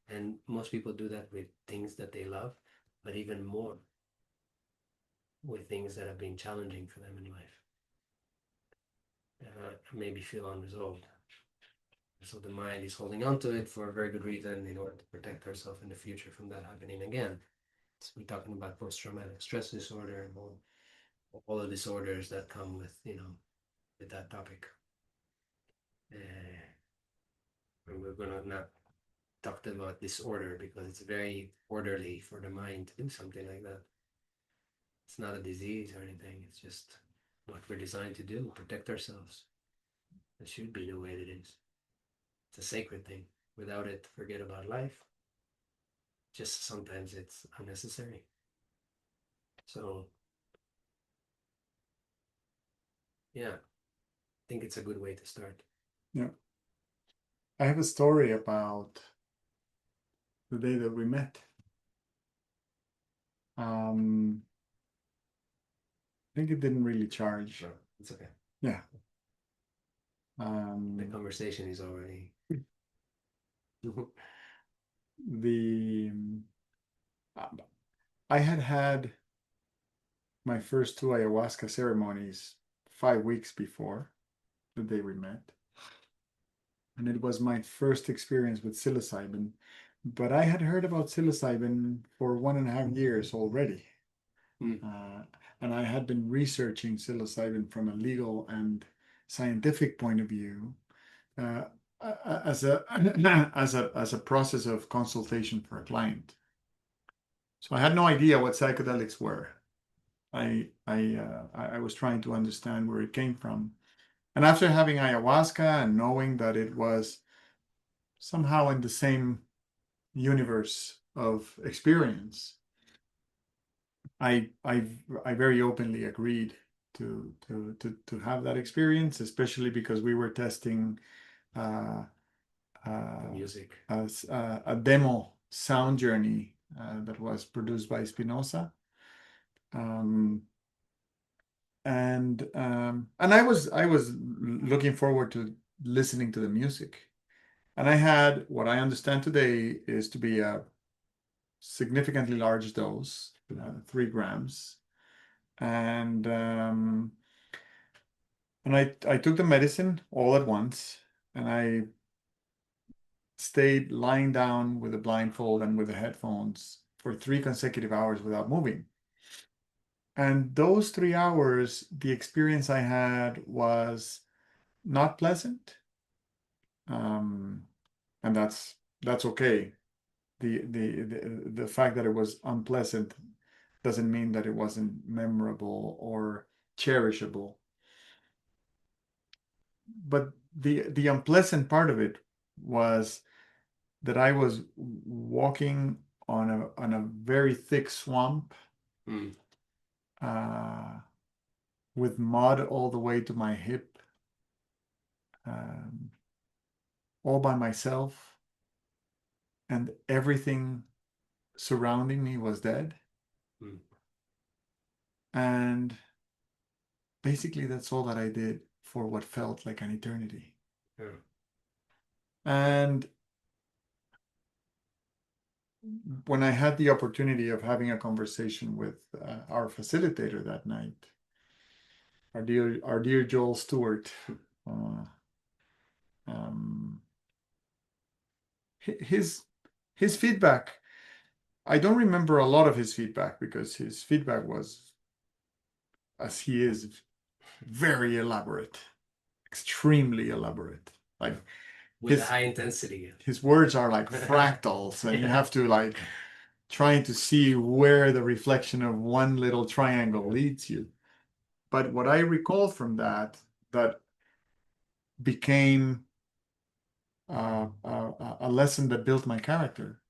And most people do that with things that they love, but even more with things that have been challenging for them in life, maybe feel unresolved. So the mind is holding on to it for a very good reason, in order to protect ourselves in the future from that happening again. So we're talking about post-traumatic stress disorder and all the disorders that come with, with that topic. And we're gonna not talk about disorder, because it's very orderly for the mind to do something like that. It's not a disease or anything. It's just what we're designed to do, protect ourselves. It should be the way it is. It's a sacred thing. Without it, forget about life. Just sometimes it's unnecessary. So, yeah, I think it's a good way to start. Yeah. I have a story about the day that we met. I think it didn't really charge. Sure, it's okay. Yeah. The conversation is already. I had my first 2 ayahuasca ceremonies 5 weeks before the day we met. And it was my first experience with psilocybin. But I had heard about psilocybin for 1.5 years already. And I had been researching psilocybin from a legal and scientific point of view, as a process of consultation for a client. So I had no idea what psychedelics were. I was trying to understand where it came from. And after having ayahuasca and knowing that it was somehow in the same universe of experience, I very openly agreed to have that experience, especially because we were testing music, a demo sound journey that was produced by Spinoza. And I was looking forward to listening to the music. And I had what I understand today is to be a significantly large dose, 3 grams. And And I took the medicine all at once, and I stayed lying down with a blindfold and with the headphones for 3 consecutive hours without moving. And those 3 hours, the experience I had was not pleasant. And that's okay. The fact that it was unpleasant doesn't mean that it wasn't memorable or cherishable. But the unpleasant part of it was that I was walking on a very thick swamp, Mm. uh, with mud all the way to my hip, um, all by myself, and everything surrounding me was dead. Mm. And basically, that's all that I did for what felt like an eternity. Yeah. And when I had the opportunity of having a conversation with our facilitator that night, our dear Joel Stewart, uh, um, his his feedback. I don't remember a lot of his feedback because his feedback was, as he is, very elaborate, extremely elaborate. Like With the his high intensity. his words are like fractals, and you have to like trying to see where the reflection of one little triangle leads you. But what I recall from that became a lesson that built my character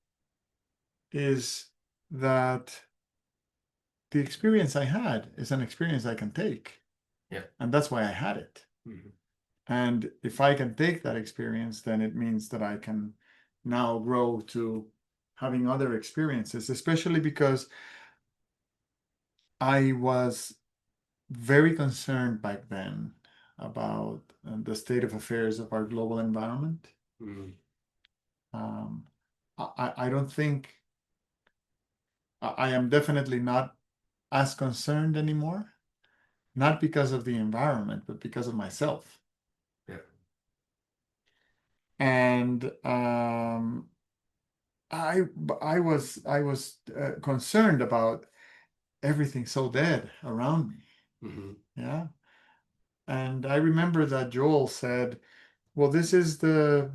is that the experience I had is an experience I can take. Yeah. And that's why I had it. Mhm. And if I can take that experience, then it means that I can now grow to having other experiences, especially because I was very concerned back then about the state of affairs of our global environment. Mhm. Um, I don't think I am definitely not as concerned anymore, not because of the environment, but because of myself. Yeah. And I I was concerned about everything so dead around me. Mhm. Yeah. And I remember that Joel said, "Well, this is the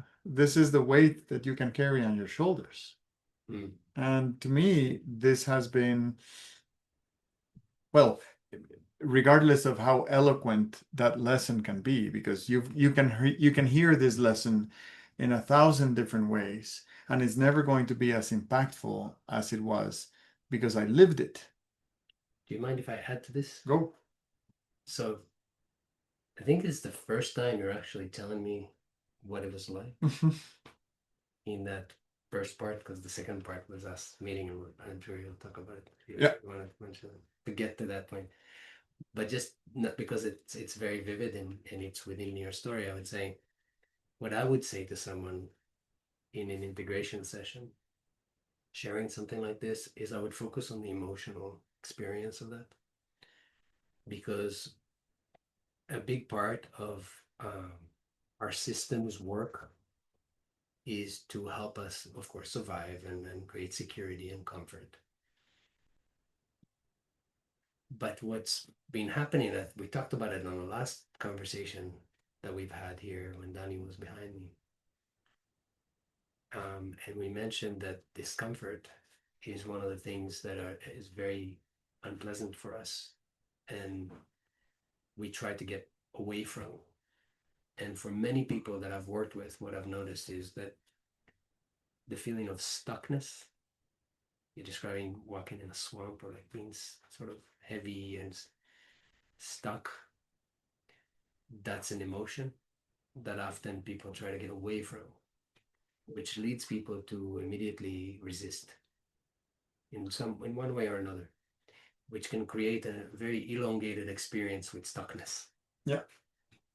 weight that you can carry on your shoulders." Mm. And to me, this has been, well, regardless of how eloquent that lesson can be, because you can hear this lesson in 1,000 different ways, and it's never going to be as impactful as it was because I lived it. Do you mind if I add to this? Go. So I think it's the first time you're actually telling me what it was like in that first part, because the second part was us meeting, and I'm sure you'll talk about it if you Yeah. want to mention it to get to that point. But just not because it's very vivid and it's within your story, I would say what I would say to someone in an integration session, sharing something like this, is I would focus on the emotional experience of that. Because a big part of our system's work is to help us, of course, survive and create security and comfort. But what's been happening, that we talked about it on the last conversation that we've had here when Danny was behind me. And we mentioned that discomfort is one of the things that is very unpleasant for us. And we try to get away from. And for many people that I've worked with, what I've noticed is that the feeling of stuckness, you're describing walking in a swamp or like being sort of heavy and stuck, that's an emotion that often people try to get away from, which leads people to immediately resist in one way or another, which can create a very elongated experience with stuckness. Yeah.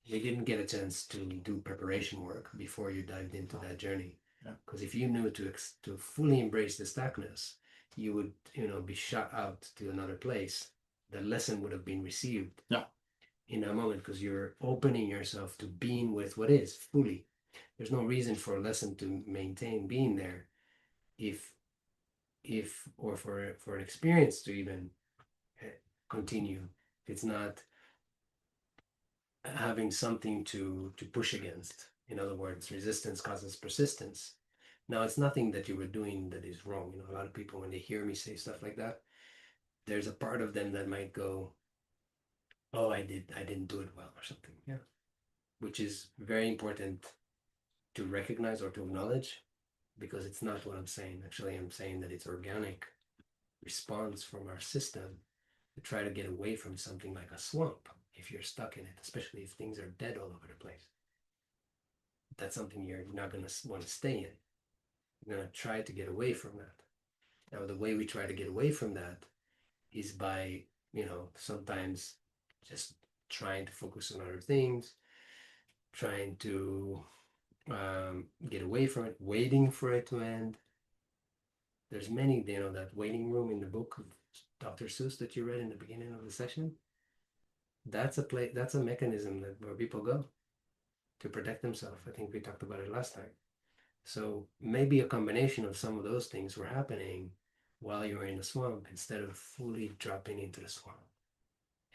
You didn't get a chance to do preparation work before you dived into that journey. Because if you knew to fully embrace the stuckness, you would be shot out to another place. The lesson would have been received. Yeah. in that moment because you're opening yourself to being with what is fully. There's no reason for a lesson to maintain being there if or for an experience to even continue if it's not having something to push against. In other words, resistance causes persistence. Now, it's nothing that you were doing that is wrong. You know, a lot of people when they hear me say stuff like that, there's a part of them that might go, "Oh, I didn't do it well," or something. Yeah, which is very important to recognize or to acknowledge, because it's not what I'm saying. Actually, I'm saying that it's organic response from our system to try to get away from something like a swamp if you're stuck in it, especially if things are dead all over the place. That's something you're not going to want to stay in. You're going to try to get away from that. Now, the way we try to get away from that is by, sometimes just trying to focus on other things, trying to get away from it, waiting for it to end. There's many, that waiting room in the book of Dr. Seuss that you read in the beginning of the session. That's a mechanism where people go to protect themselves. I think we talked about it last time. So maybe a combination of some of those things were happening while you were in the swamp instead of fully dropping into the swamp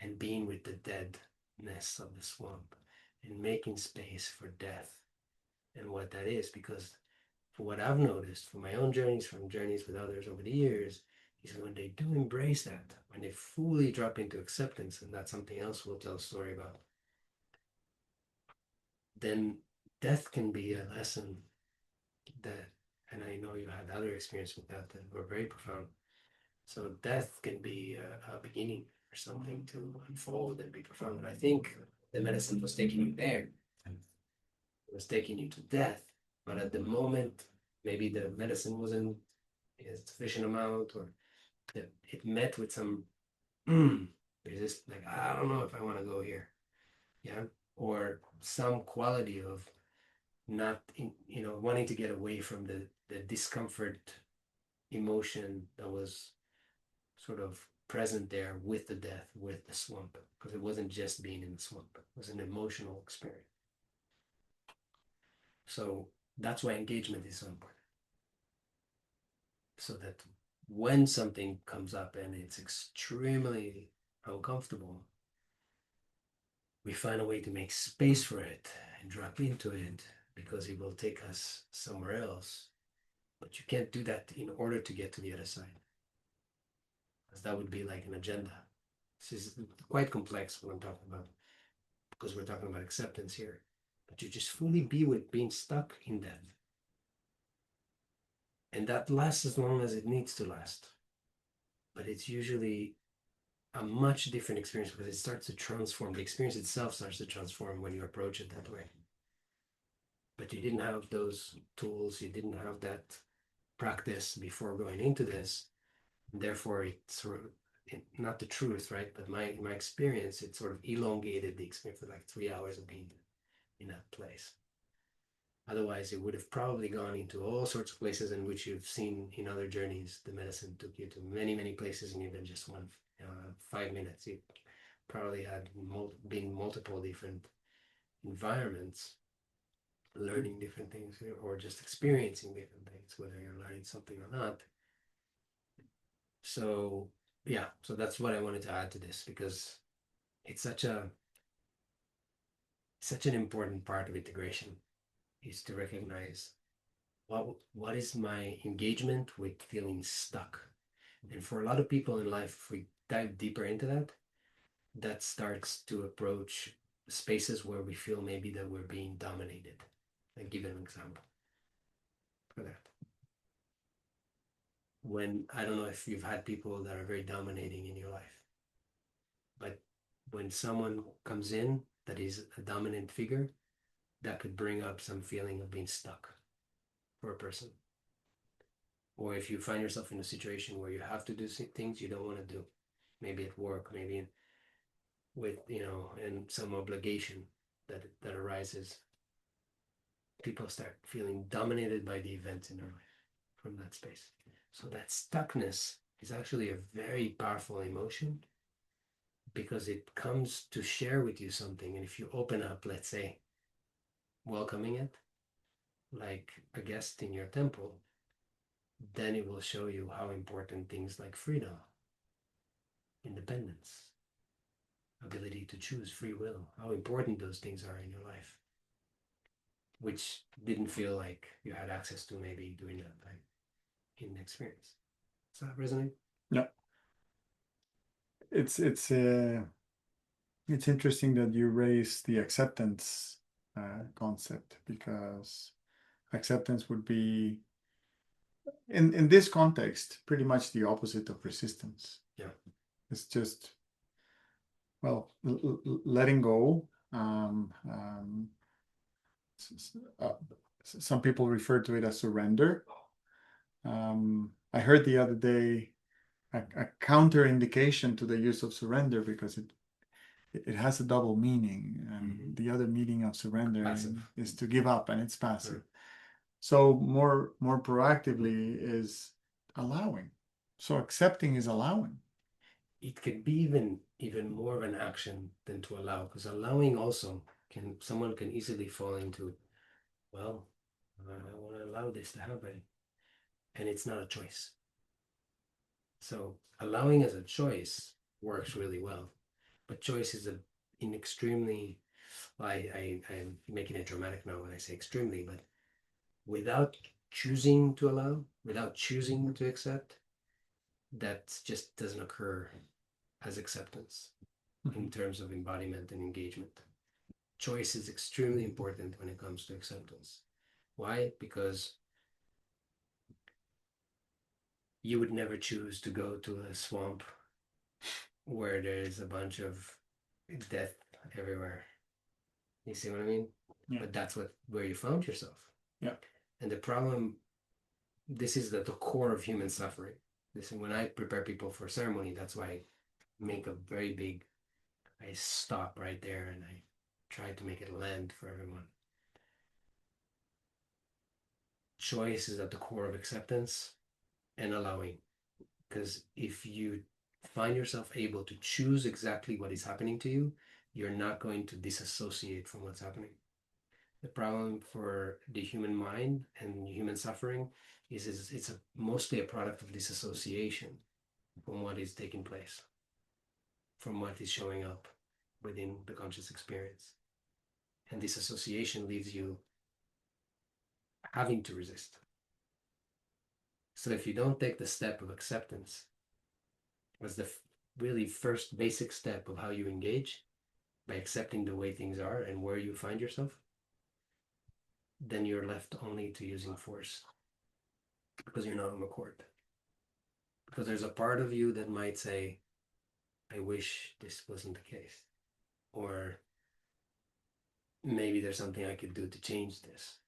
and being with the deadness of the swamp and making space for death and what that is. Because for what I've noticed from my own journeys, from journeys with others over the years, is when they do embrace that, when they fully drop into acceptance, and that's something else we'll tell a story about, then death can be a lesson that, and I know you had other experience with that were very profound. So death can be a beginning or something to unfold and be profound. And I think the medicine was taking you there. It was taking you to death. But at the moment, maybe the medicine wasn't in a sufficient amount, or it met with some resist, like, I don't know if I want to go here. Yeah. Or some quality of not wanting to get away from the discomfort emotion that was sort of present there with the death, with the swamp, because it wasn't just being in the swamp, it was an emotional experience. So that's why engagement is so important, so that when something comes up and it's extremely uncomfortable, we find a way to make space for it and drop into it, because it will take us somewhere else. But you can't do that in order to get to the other side, because that would be like an agenda. This is quite complex what I'm talking about, because we're talking about acceptance here. But you just fully be with being stuck in that. And that lasts as long as it needs to last. But it's usually a much different experience, because it starts to transform. The experience itself starts to transform when you approach it that way. But you didn't have those tools, you didn't have that practice before going into this. And therefore, it's sort of not the truth, right? But my experience, it sort of elongated the experience for like 3 hours of being in that place. Otherwise, it would have probably gone into all sorts of places in which you've seen in other journeys. The medicine took you to many, many places, and even just 5 minutes. You probably had been multiple different environments, learning different things, or just experiencing different things, whether you're learning something or not. So yeah, so that's what I wanted to add to this, because it's such an important part of integration, is to recognize what is my engagement with feeling stuck. And for a lot of people in life, if we dive deeper into that, that starts to approach spaces where we feel maybe that we're being dominated. I'll give an example for that. When, I don't know if you've had people that are very dominating in your life, but when someone comes in that is a dominant figure, that could bring up some feeling of being stuck for a person. Or if you find yourself in a situation where you have to do things you don't want to do, maybe at work, maybe with, and some obligation that arises, people start feeling dominated by the events in their life from that space. So that stuckness is actually a very powerful emotion because it comes to share with you something. And if you open up, let's say, welcoming it like a guest in your temple, then it will show you how important things like freedom, independence, ability to choose, free will, how important those things are in your life, which didn't feel like you had access to maybe during that time in the experience. Does that resonate? Yeah. It's interesting that you raise the acceptance concept, because acceptance would be in this context pretty much the opposite of resistance. Yeah. It's just, well, letting go. Uh, some people refer to it as surrender. I heard the other day a counter indication to the use of surrender, because it has a double meaning, and the other meaning of surrender is to give up, and it's passive. So more proactively is allowing. So accepting is allowing. It could be even more of an action than to allow, because allowing also someone can easily fall into, well, I want to allow this to happen, and it's not a choice. So allowing as a choice works really well, but choice is an extremely, I'm making it dramatic now when I say extremely, but without choosing to allow, without choosing to accept, that just doesn't occur as acceptance in terms of embodiment and engagement. Choice is extremely important when it comes to acceptance. Why? Because you would never choose to go to a swamp where there's a bunch of death everywhere. You see what I mean? Yeah. But that's where you found yourself. Yeah. And the problem, this is the core of human suffering. This, when I prepare people for ceremony, that's why I make a very big, I stop right there and I try to make it land for everyone. Choice is at the core of acceptance and allowing. Because if you find yourself able to choose exactly what is happening to you, you're not going to disassociate from what's happening. The problem for the human mind and human suffering is it's mostly a product of disassociation from what is taking place, from what is showing up within the conscious experience. And disassociation leaves you having to resist. So if you don't take the step of acceptance as the really first basic step of how you engage, by accepting the way things are and where you find yourself, then you're left only to using force, because you're not on the court. Because there's a part of you that might say, I wish this wasn't the case. Or maybe there's something I could do to change this,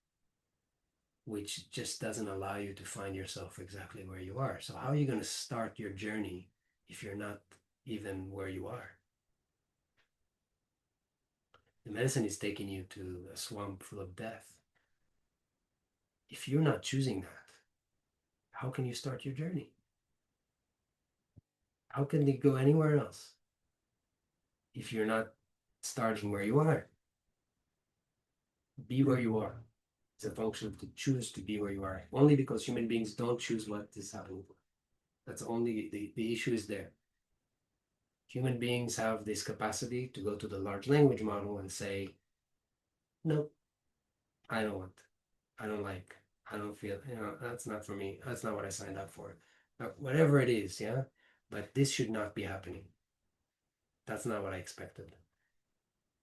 which just doesn't allow you to find yourself exactly where you are. So how are you going to start your journey if you're not even where you are? The medicine is taking you to a swamp full of death. If you're not choosing that, how can you start your journey? How can you go anywhere else if you're not starting where you are? Be where you are. It's a function to choose to be where you are. Only because human beings don't choose what is happening. That's only the issue is there. Human beings have this capacity to go to the large language model and say, no, I don't want, I don't like, I don't feel, that's not for me. That's not what I signed up for. Whatever it is, yeah? But this should not be happening. That's not what I expected.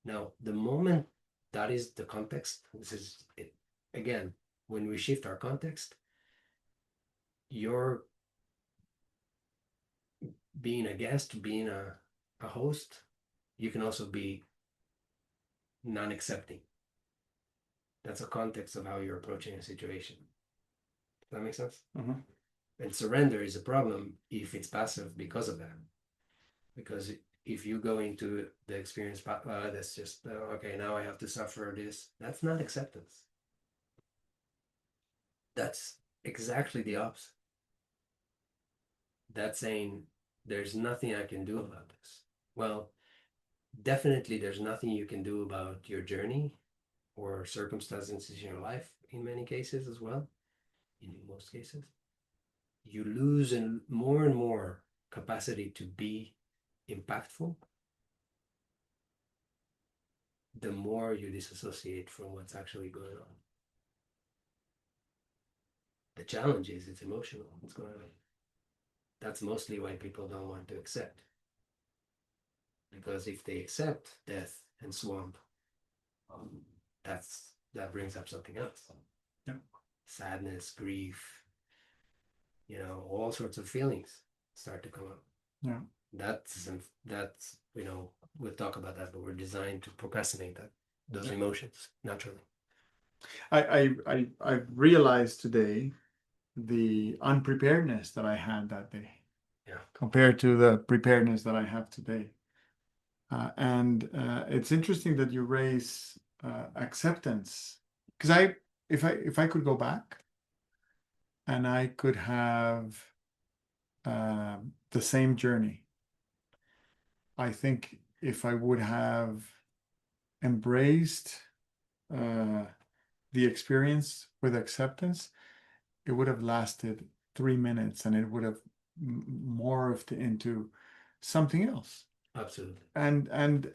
Now, the moment that is the context, this is it. Again, when we shift our context, you're being a guest, being a host, you can also be non-accepting. That's a context of how you're approaching a situation. Does that make sense? Mhm. And surrender is a problem if it's passive because of that. Because if you go into the experience, that's just, okay, now I have to suffer this. That's not acceptance. That's exactly the opposite. That's saying, there's nothing I can do about this. Well, definitely there's nothing you can do about your journey or circumstances in your life in many cases as well, in most cases. You lose and more capacity to be impactful the more you disassociate from what's actually going on. The challenge is it's emotional, what's going on. That's mostly why people don't want to accept. Because if they accept death and swamp, that brings up something else. Yeah. Sadness, grief, all sorts of feelings start to come up. Yeah. That's we'll talk about that, but we're designed to procrastinate those Yeah. emotions naturally. I realized today the unpreparedness that I had that day. Yeah. Compared to the preparedness that I have today. And it's interesting that you raise acceptance, because if I could go back and I could have the same journey, I think if I would have embraced the experience with acceptance, it would have lasted 3 minutes and it would have morphed into something else. Absolutely. And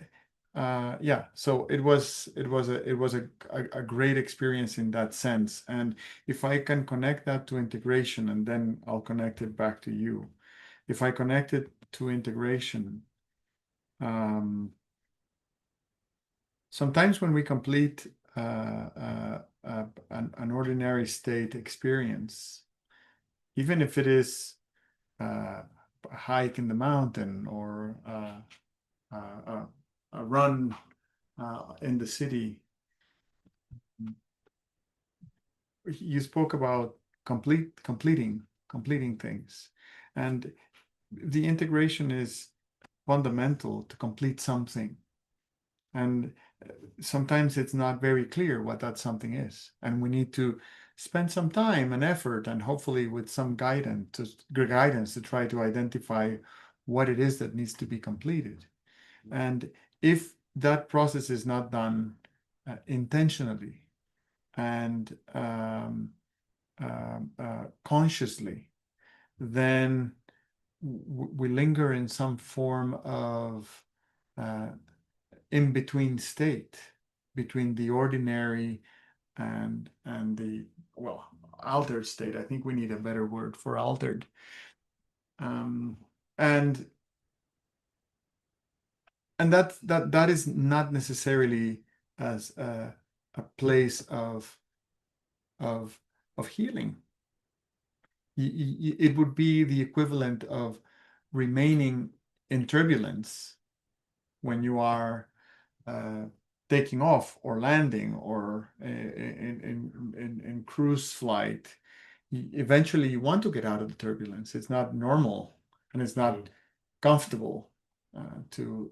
yeah, so it was a great experience in that sense. And if I can connect that to integration, and then I'll connect it back to you. If I connect it to integration, sometimes when we complete an ordinary state experience, even if it is a hike in the mountain or a run in the city, you spoke about completing things, and the integration is fundamental to complete something. And sometimes it's not very clear what that something is, and we need to spend some time and effort, and hopefully with some guidance to try to identify what it is that needs to be completed. And if that process is not done intentionally and consciously, then we linger in some form of in between state between the ordinary and the, well, altered state. I think we need a better word for altered. And that is not necessarily as a place of healing. It would be the equivalent of remaining in turbulence when you are taking off or landing or in cruise flight. Eventually, you want to get out of the turbulence. It's not normal and it's not comfortable to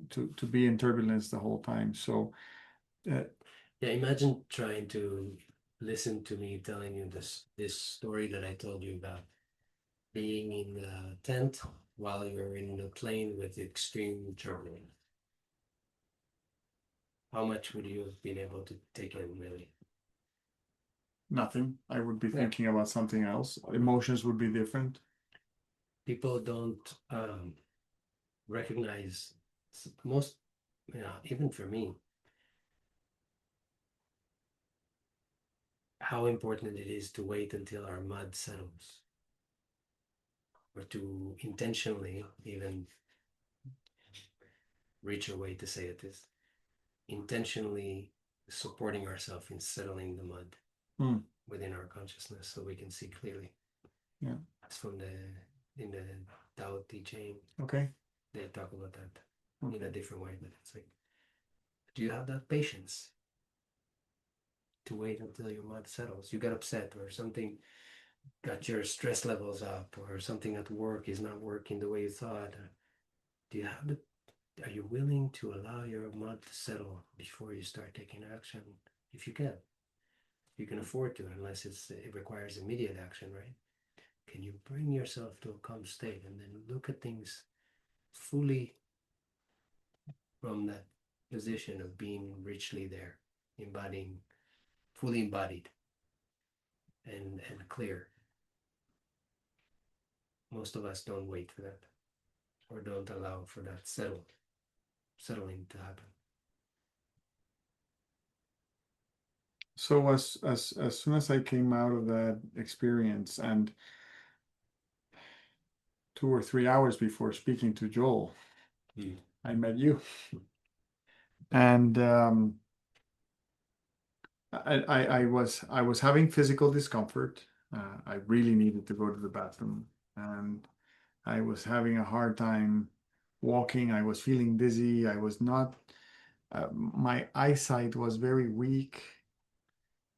be in turbulence the whole time. So, yeah, imagine trying to listen to me telling you this story that I told you about being in the tent while you're in the plane with extreme turbulence. How much would you have been able to take in, really? nothing. I would be Yeah. thinking about something else. Emotions would be different. People don't recognize most, even for me, how important it is to wait until our mud settles, or to intentionally even reach a way to say it is intentionally supporting ourselves in settling the mud within our consciousness so we can see clearly. Yeah. That's from in the Tao Te Ching. Okay. They talk about that in a different way, but it's like, do you have that patience to wait until your mud settles? You get upset or something got your stress levels up, or something at work is not working the way you thought. Do you have are you willing to allow your mud to settle before you start taking action? If you can. You can afford to, unless it requires immediate action, right? Can you bring yourself to a calm state and then look at things fully from that position of being richly there, embodying, fully embodied and clear. Most of us don't wait for that or don't allow for that settling to happen. So as soon as I came out of that experience, and 2 or 3 hours before speaking to Joel, I met you. And I was having physical discomfort. I really needed to go to the bathroom, and I was having a hard time walking. I was feeling dizzy. I was not. My eyesight was very weak,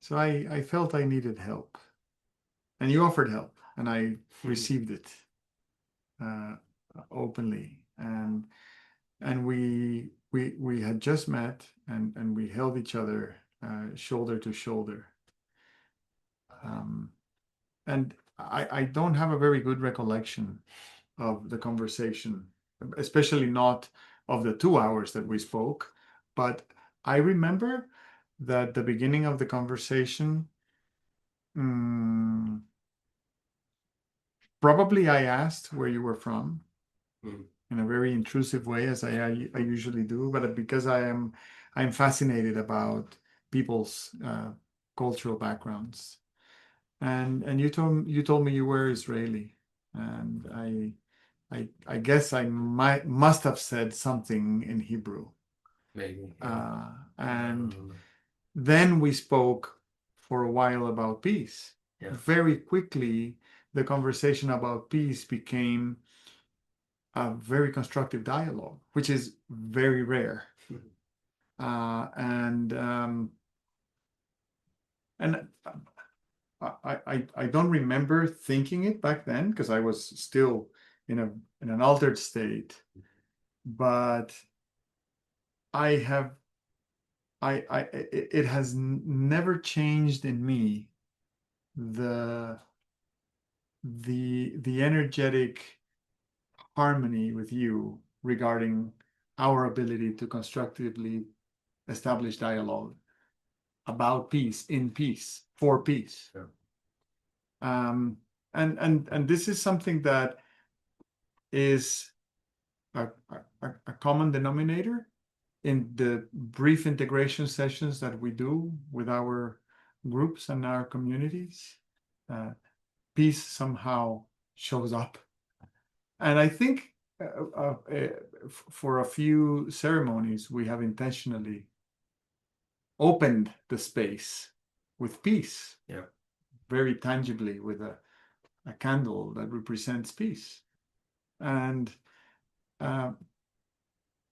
so I felt I needed help, and you offered help, and I received it uh, openly, and we had just met, and we held each other shoulder to shoulder. And I don't have a very good recollection of the conversation, especially not of the 2 hours that we spoke. But I remember that the beginning of the conversation, probably I asked where you were from in a very intrusive way, as I usually do. But because I'm fascinated about people's cultural backgrounds. And you told me you were Israeli, and I guess I must have said something in Hebrew. Maybe. Yeah. And then we spoke for a while about peace. Yeah. Very quickly, the conversation about peace became a very constructive dialogue, which is very rare. And I don't remember thinking it back then because I was still in an altered state, but it has never changed in me the energetic harmony with you regarding our ability to constructively establish dialogue about peace, in peace, for peace. Sure. And this is something that is a common denominator in the brief integration sessions that we do with our groups and our communities. Peace somehow shows up. And I think for a few ceremonies, we have intentionally opened the space with peace. Yeah. Very tangibly with a candle that represents peace. And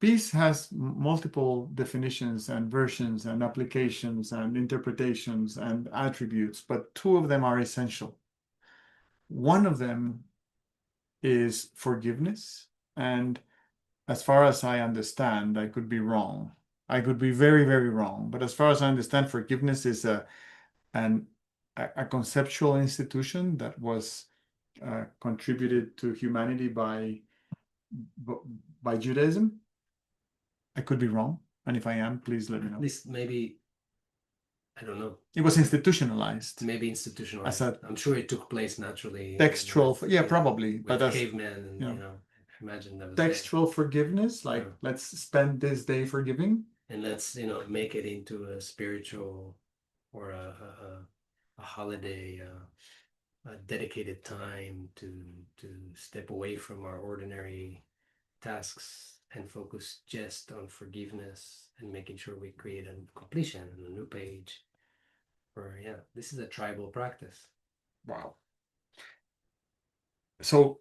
peace has multiple definitions and versions and applications and interpretations and attributes, but two of them are essential. One of them is forgiveness. And as far as I understand, I could be wrong. I could be very, very wrong. But as far as I understand, forgiveness is a conceptual institution that was contributed to humanity by Judaism. I could be wrong, and if I am, please let me know. At least maybe, I don't know. It was institutionalized. Maybe institutionalized. As a I'm sure it took place naturally. Textual, with, yeah, probably. With But as cavemen, and you know, imagine that was textual forgiveness, like let's spend this day forgiving, and let's make it into a spiritual or a holiday, a dedicated time to step away from our ordinary tasks and focus just on forgiveness and making sure we create a completion and a new page. Or this is a tribal practice. Wow. So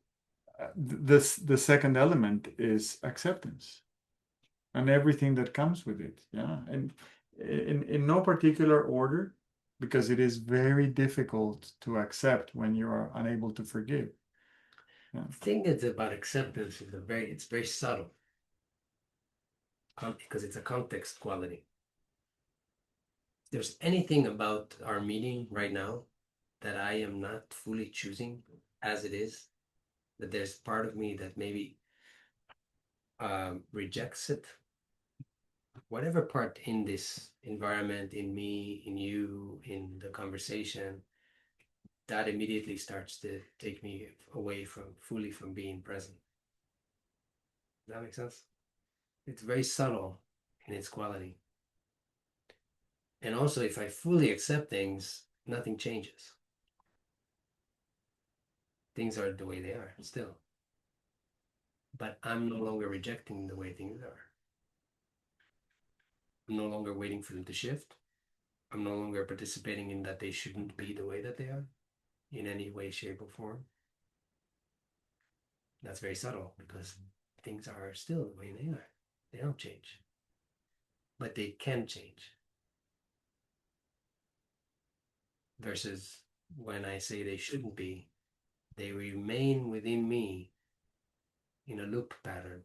the second element is acceptance and everything that comes with it. Yeah. And in no particular order, because it is very difficult to accept when you are unable to forgive. Yeah. The thing is about acceptance is it's very subtle, because it's a context quality. If there's anything about our meeting right now that I am not fully choosing as it is, that there's part of me that maybe rejects it whatever part in this environment, in me, in you, in the conversation, that immediately starts to take me away fully from being present. Does that make sense? It's very subtle in its quality. And also, if I fully accept things, nothing changes. Things are the way they are still. But I'm no longer rejecting the way things are. I'm no longer waiting for them to shift. I'm no longer participating in that they shouldn't be the way that they are in any way, shape, or form. That's very subtle because things are still the way they are. They don't change. But they can change. Versus when I say they shouldn't be, they remain within me in a loop pattern.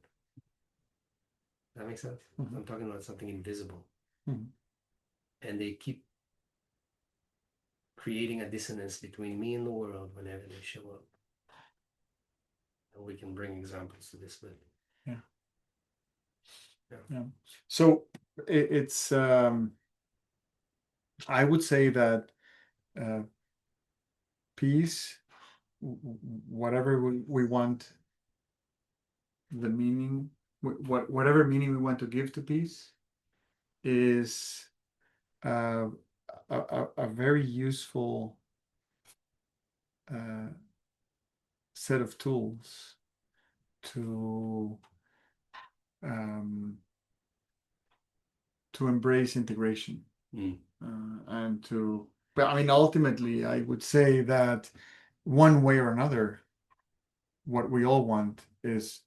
That makes sense? Mhm. I'm talking about something invisible. Mhm. And they keep creating a dissonance between me and the world whenever they show up. And we can bring examples to this, but Yeah. yeah. Yeah. So it's I would say that peace, whatever we want, the meaning, whatever meaning we want to give to peace, is uh, a very useful set of tools to um, embrace integration. Mm. And to, but I mean, ultimately, I would say that one way or another, what we all want is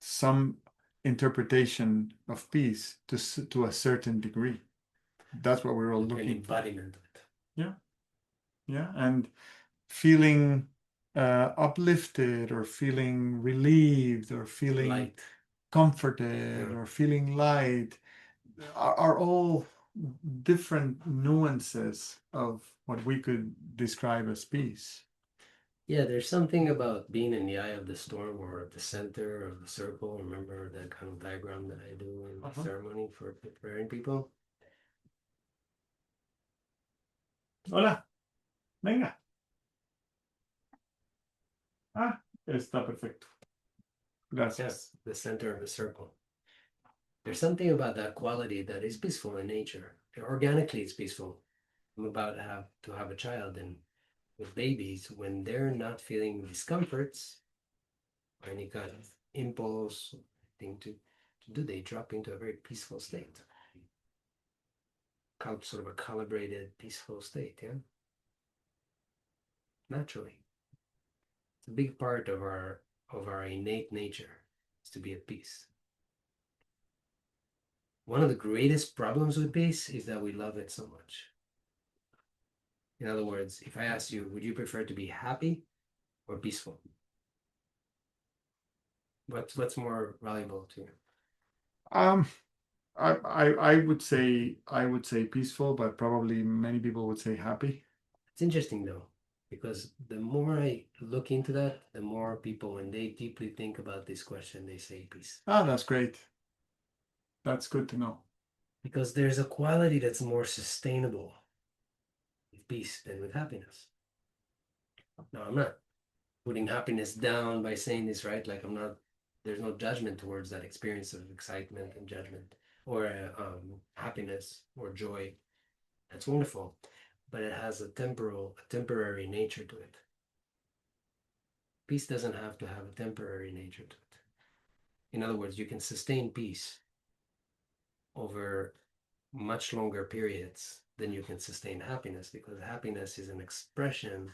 some interpretation of peace to a certain degree. That's what we're all Like an looking for. embodiment of it. Yeah, yeah, and feeling uplifted, or feeling relieved, or feeling Light. comforted, Yeah. or feeling light are all different nuances of what we could describe as peace. Yeah, there's something about being in the eye of the storm or at the center of the circle. Remember that kind of diagram that I do in the ceremony for preparing people? Hola, venga. Ah, está perfecto. Gracias. Yes, the center of the circle. There's something about that quality that is peaceful in nature. Organically, it's peaceful. I'm about to have a child, and with babies, when they're not feeling discomforts or any kind of impulse thing to do, they drop into a very peaceful state. Sort of a calibrated, peaceful state, yeah? Naturally. It's a big part of our innate nature is to be at peace. One of the greatest problems with peace is that we love it so much. In other words, if I ask you, would you prefer to be happy or peaceful? What's more valuable to you? Um, I would say peaceful, but probably many people would say happy. It's interesting though, because the more I look into that, the more people, when they deeply think about this question, they say peace. Ah, that's great. That's good to know. Because there's a quality that's more sustainable with peace than with happiness. Now, I'm not putting happiness down by saying this, right? Like there's no judgment towards that experience of excitement and judgment or happiness or joy. That's wonderful, but it has a temporary nature to it. Peace doesn't have to have a temporary nature to it. In other words, you can sustain peace over much longer periods than you can sustain happiness, because happiness is an expression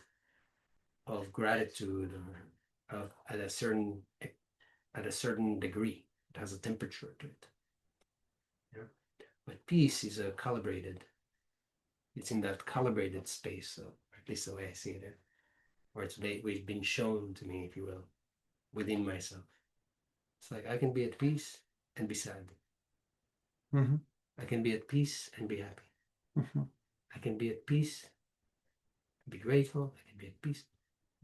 of gratitude or at a certain degree. It has a temperature to it. Yeah? But peace is it's in that calibrated space, so at least the way I see it, or it's been shown to me, if you will, within myself. It's like I can be at peace and be sad. Mm-hmm. I can be at peace and be happy. Mm-hmm. I can be at peace, be grateful. I can be at peace.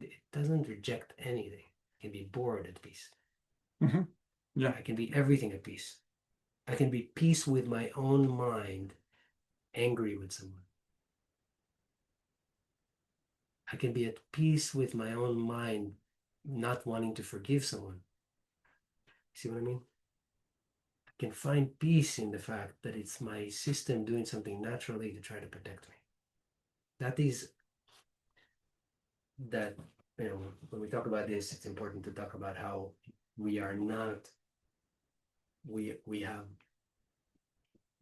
It doesn't reject anything. I can be bored at peace. Mm-hmm. Yeah. I can be everything at peace. I can be peace with my own mind, angry with someone. I can be at peace with my own mind, not wanting to forgive someone. See what I mean? I can find peace in the fact that it's my system doing something naturally to try to protect me. That is that, when we talk about this, it's important to talk about how we are not, we have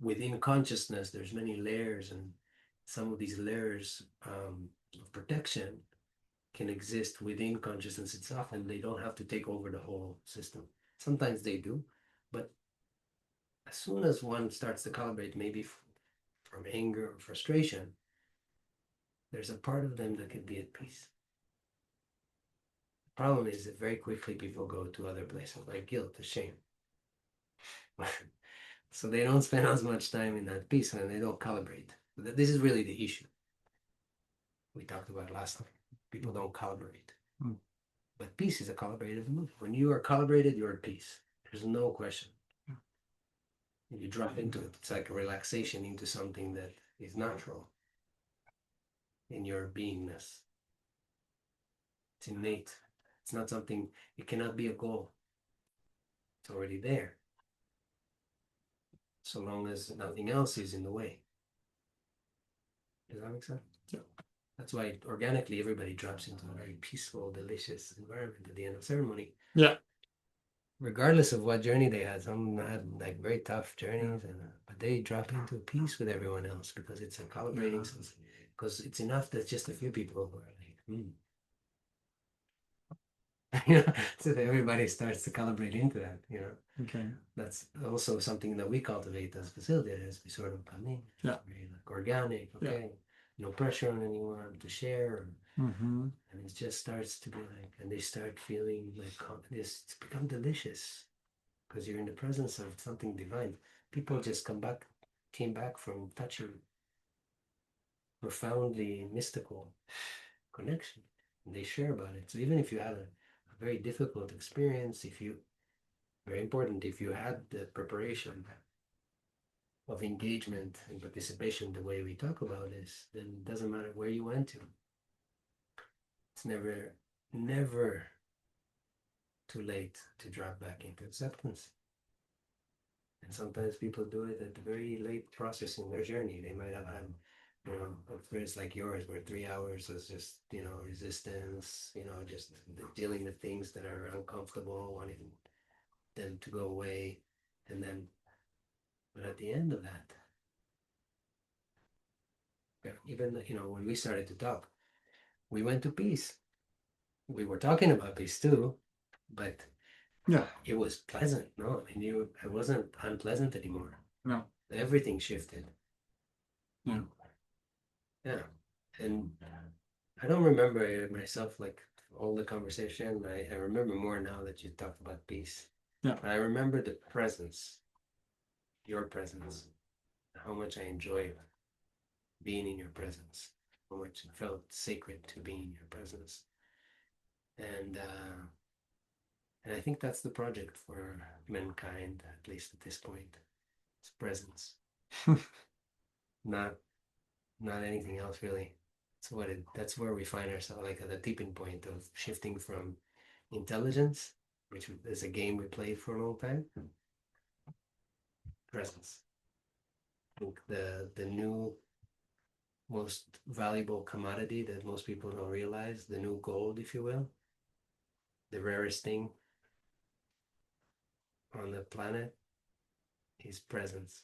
within consciousness, there's many layers, and some of these layers of protection can exist within consciousness itself, and they don't have to take over the whole system. Sometimes they do, but as soon as one starts to calibrate, maybe from anger or frustration, there's a part of them that can be at peace. The problem is that very quickly people go to other places like guilt, or shame. So they don't spend as much time in that peace, and they don't calibrate. This is really the issue we talked about last time. People don't calibrate. Mm. But peace is a calibrated move. When you are calibrated, you're at peace. There's no question. You drop into it. It's like a relaxation into something that is natural in your beingness. It's innate. It's not something, it cannot be a goal. It's already there. So long as nothing else is in the way. Does that make sense? Yeah. That's why organically everybody drops into a very peaceful, delicious environment at the end of ceremony. Yeah. Regardless of what journey they had. Some had like very tough journeys, but they drop into peace with everyone else because it's a calibrating sense. Because it's enough that just a few people who are like, so that everybody starts to calibrate into that, Okay. That's also something that we cultivate as facilitators. We sort of come in, very like organic, okay, no pressure on anyone to share, and it just starts to be like, and they start feeling like this. It's become delicious because you're in the presence of something divine. People just came back from touching profoundly mystical connection, and they share about it. So even if you had a very difficult experience, very important, if you had the preparation of engagement and participation the way we talk about this, then it doesn't matter where you went to. It's never too late to drop back into acceptance. And sometimes people do it at the very late process in their journey. They might have had, a experience like yours where 3 hours was just, resistance, just dealing with things that are uncomfortable, wanting them to go away. And then, but at the end of that, even, when we started to talk, we went to peace. We were talking about peace too, but it was pleasant. No, I mean, it wasn't unpleasant anymore. No. Everything shifted. Yeah. Yeah. And I don't remember it myself, like all the conversation. I remember more now that you talked about peace. Yeah. I remember the presence, your presence, how much I enjoyed being in your presence, how much it felt sacred to be in your presence. And I think that's the project for mankind, at least at this point. It's presence. not anything else really. That's where we find ourselves, like at the tipping point of shifting from intelligence, which is a game we played for a long time, presence. I think the new most valuable commodity that most people don't realize, the new gold, if you will, the rarest thing on the planet is presence,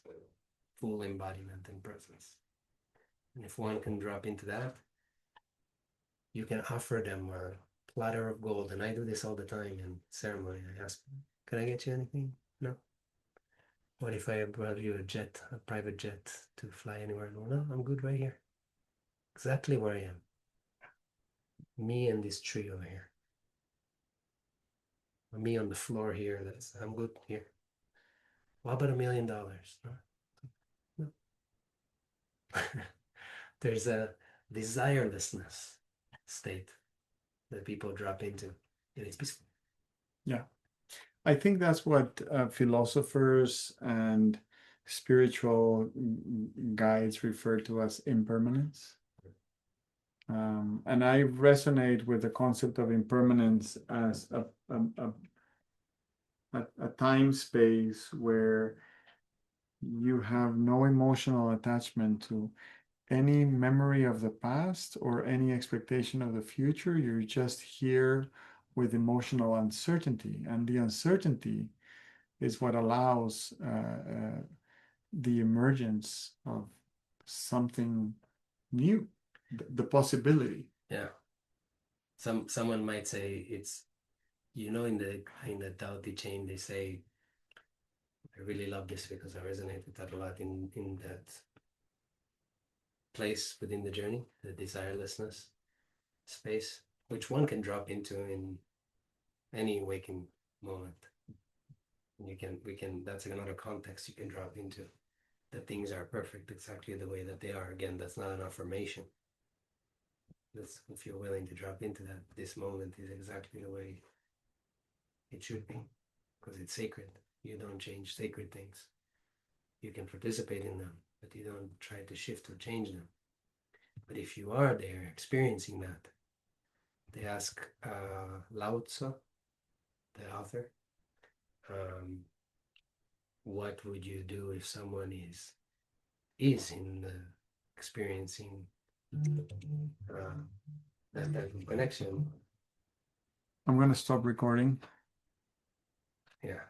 full embodiment and presence. And if one can drop into that, you can offer them a platter of gold. And I do this all the time in ceremony. I ask, can I get you anything? No. What if I brought you a private jet to fly anywhere? No, I'm good right here. Exactly where I am. Me and this tree over here. Me on the floor here. I'm good here. What about $1 million? No. There's a desirelessness state that people drop into, and it's peaceful. Yeah. I think that's what philosophers and spiritual guides refer to as impermanence. And I resonate with the concept of impermanence as a time space where you have no emotional attachment to any memory of the past or any expectation of the future. You're just here with emotional uncertainty, and the uncertainty is what allows the emergence of something new, the possibility. Yeah. Someone might say it's, in the Tao Te Ching, they say, I really love this because I resonate with that a lot in that place within the journey, the desirelessness space, which one can drop into in any waking moment. That's another context you can drop into, that things are perfect exactly the way that they are. Again, that's not an affirmation. That's, if you're willing to drop into that, this moment is exactly the way it should be, because it's sacred. You don't change sacred things. You can participate in them, but you don't try to shift or change them. But if you are there experiencing that, they ask Lao Tzu, the author, what would you do if someone is in the experiencing that type of connection? I'm going to stop recording. Yeah.